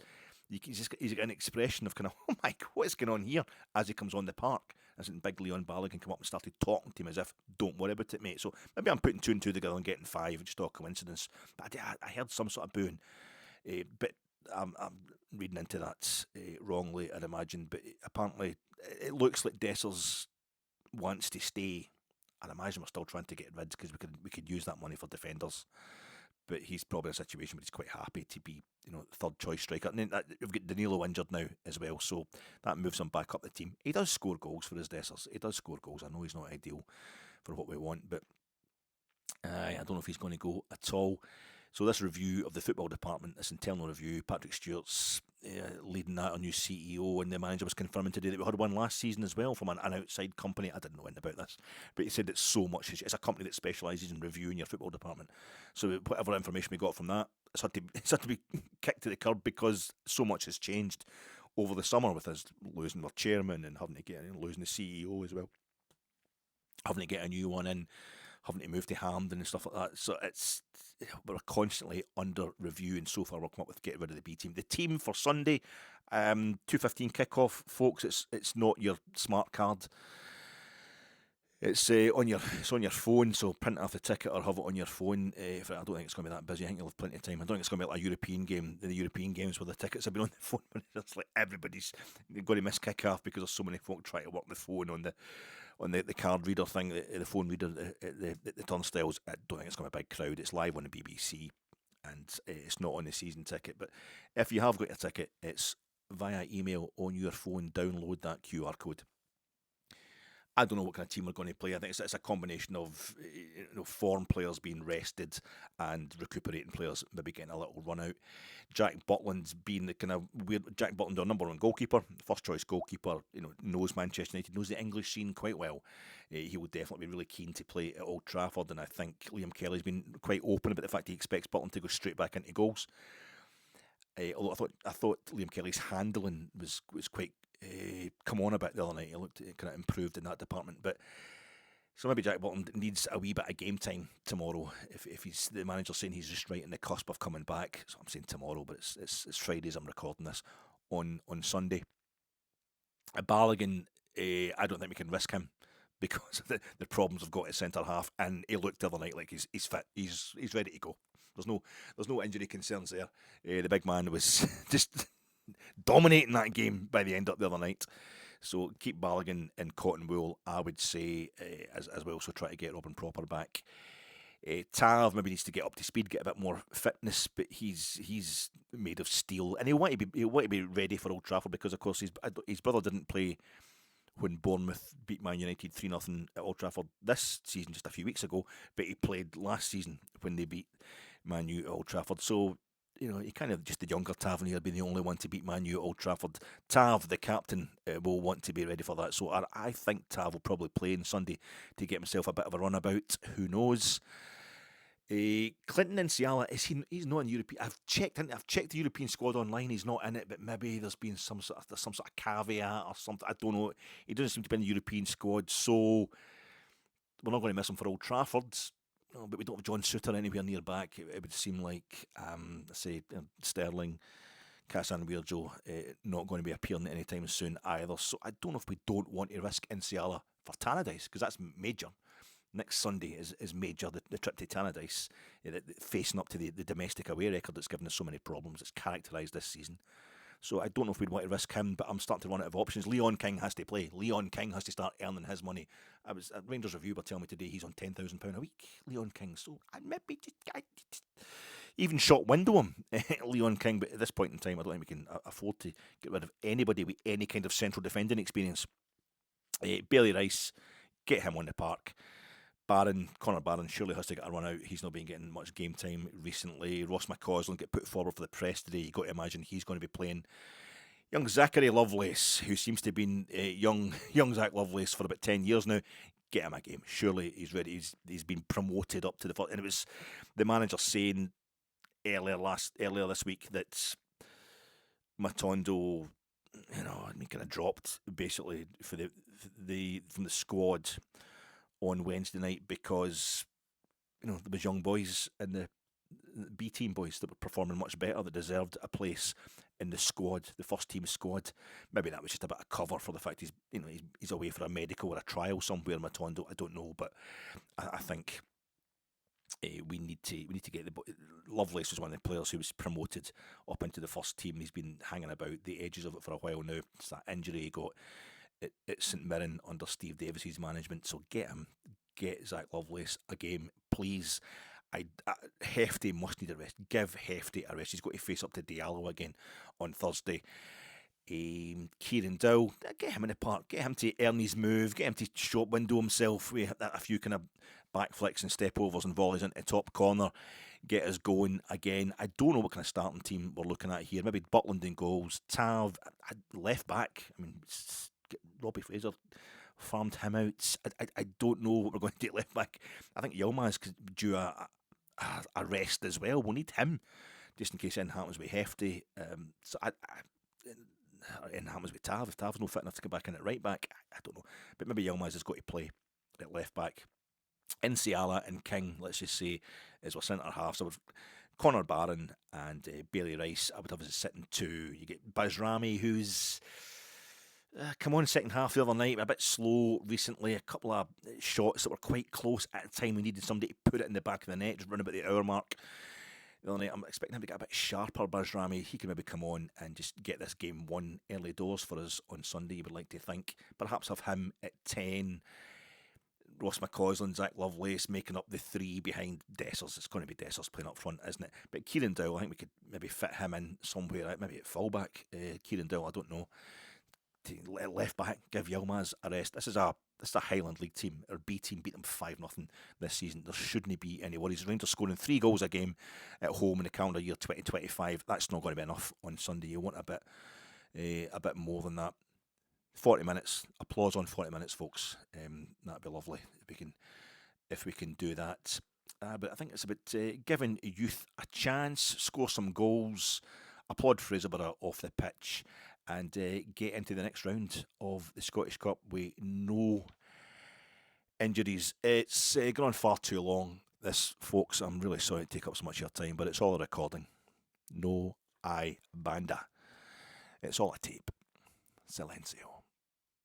he's got an expression of kind of, oh my God, what's going on here, as he comes on the park. As in big Leon Balogun come up and started talking to him as if, don't worry about it, mate. So maybe I'm putting 2 and 2 together and getting 5, just all coincidence. But I heard some sort of booing. But I'm reading into that wrongly, I'd imagine. But apparently it looks like Dessers wants to stay. I'd imagine we're still trying to get rid because we could use that money for defenders. But he's probably in a situation where he's quite happy to be, third choice striker. And then we've got Danilo injured now as well, so that moves him back up the team. He does score goals for his Dessers. He does score goals. I know he's not ideal for what we want, but I don't know if he's going to go at all. So this review of the football department, this internal review, Patrick Stewart's leading that, a new CEO, and the manager was confirming today that we had one last season as well from an outside company. I didn't know anything about this, but he said it's so much. It's a company that specialises in reviewing your football department. So whatever information we got from that, it's had to be kicked to the curb because so much has changed over the summer with us losing our chairman and losing the CEO as well, having to get a new one in, having to move to Hampden and stuff like that. So we're constantly under review, and so far we'll come up with getting rid of the B team. The team for Sunday, 2:15 kickoff, folks. It's not your smart card. It's on your phone, so print off the ticket or have it on your phone. I don't think it's going to be that busy. I think you'll have plenty of time. I don't think it's going to be like a European game, the European games where the tickets have been on the phone. It's like everybody's going to miss kick off because there's so many folk trying to work the phone on the card reader thing, the phone reader, the turnstiles. I don't think it's going to be a big crowd. It's live on the BBC, and it's not on the season ticket. But if you have got your ticket, it's via email on your phone. Download that QR code. I don't know what kind of team we're going to play. I think it's a combination of form players being rested and recuperating players maybe getting a little run out. Jack Butland's been the kind of weird. Jack Butland, our number one goalkeeper, first choice goalkeeper, knows Manchester United, knows the English scene quite well. He will definitely be really keen to play at Old Trafford, and I think Liam Kelly's been quite open about the fact he expects Butland to go straight back into goals. Although I thought Liam Kelly's handling was quite come on a bit the other night. He looked kind of improved in that department, but so maybe Jack Butland needs a wee bit of game time tomorrow. If he's the manager saying he's just right in the cusp of coming back, so I'm saying tomorrow, but it's Friday as I'm recording this on Sunday. Balogun, I don't think we can risk him because of the problems we've got at centre half, and he looked the other night like he's fit, he's ready to go. There's no injury concerns there. The big man was just dominating that game by the end of the other night. So keep Balogun in cotton wool, I would say, as we also try to get Robin Propper back. Tav maybe needs to get up to speed, get a bit more fitness, but he's made of steel, and he'll want to be ready for Old Trafford because, of course, his brother didn't play when Bournemouth beat Man United 3-0 at Old Trafford this season, just a few weeks ago, but he played last season when they beat Man U at Old Trafford. So, he kind of just the younger Tav, and he'll be the only one to beat Man U at Old Trafford. Tav, the captain, will want to be ready for that. So I think Tav will probably play on Sunday to get himself a bit of a runabout. Who knows? Clinton Nsiala, he's not in Europe. I've checked the European squad online. He's not in it, but maybe there's been some sort of caveat or something. I don't know. He doesn't seem to be in the European squad, so we're not going to miss him for Old Trafford. No, but we don't have John Souttar anywhere near back. It would seem like, Sterling, Kassan Weirjo not going to be appearing anytime soon either. So I don't know if we don't want to risk Nsiala for Tannadice, because that's major. Next Sunday is major, the trip to Tannadice, facing up to the domestic away record that's given us so many problems. It's characterised this season. So I don't know if we'd want to risk him, but I'm starting to run out of options. Leon King has to play. Leon King has to start earning his money. I was at Rangers Review were telling me today he's on £10,000 a week. Leon King. So I maybe just even short window him, Leon King. But at this point in time, I don't think we can afford to get rid of anybody with any kind of central defending experience. Bailey Rice, get him on the park. Connor Barron surely has to get a run out. He's not been getting much game time recently. Ross McCausland get put forward for the press today. You've got to imagine he's going to be playing. Young Zachary Lovelace, who seems to have been young Zach Lovelace for about 10 years now, get him a game. Surely he's ready. He's been promoted up to the first. And it was the manager saying earlier this week that Matondo, kind of dropped basically from the squad on Wednesday night because there was young boys in the B team boys that were performing much better, that deserved a place in the squad, the first team squad. Maybe that was just a bit of cover for the fact he's away for a medical or a trial somewhere, Matondo. I don't know, but I think we need to get Lovelace was one of the players who was promoted up into the first team. He's been hanging about the edges of it for a while now. It's that injury he got at St Mirren under Steve Davis's management. So get Zach Lovelace a game, please. Hefty must need a rest. Give Hefty a rest. He's got to face up to Dowell again on Thursday. Kieran Dowell, get him in the park, get him to earn his move, get him to shop window himself with a few kind of back flicks and step overs and volleys into top corner, get us going again. I don't know what kind of starting team we're looking at here. Maybe Butland in goals, Tav left back. I mean, Robbie Fraser farmed him out. I don't know what we're going to do at left back. I think Yilmaz due a rest as well. We'll need him just in case anything happens with Hefty. Anything happens with Tav. If Tav's not fit enough to come back in at right back, I don't know. But maybe Yilmaz has got to play at left back. Nsiala and King, let's just say, is our centre half. So Connor Barron and Bailey Rice, I would have as a sitting two. You get Baz Rami, who's Come on, second half the other night, a bit slow recently. A couple of shots that were quite close at the time we needed somebody to put it in the back of the net, just run about the hour mark. The other night, I'm expecting him to get a bit sharper, Rami. He can maybe come on and just get this game won early doors for us on Sunday, you would like to think. Perhaps have him at 10, Ross McCausland, Zach Lovelace making up the three behind Dessers. It's going to be Dessers playing up front, isn't it? But Kieran Dowell, I think we could maybe fit him in somewhere, maybe at fullback. Kieran Dowell, I don't know. Left back, give Yilmaz a rest. This is a Highland League team, or B team, beat them 5-0 this season. There shouldn't be any worries. Rangers scoring 3 goals a game at home in the calendar year 2025. That's not going to be enough on Sunday. You want a bit more than that. 40 minutes, applause on 40 minutes, folks. That'd be lovely if we can do that. But I think it's about giving youth a chance, score some goals, applaud Fraserburgh off the pitch, and get into the next round of the Scottish Cup with no injuries. It's gone on far too long, this, folks. I'm really sorry to take up so much of your time, but it's all a recording. No I banda. It's all a tape. Silencio.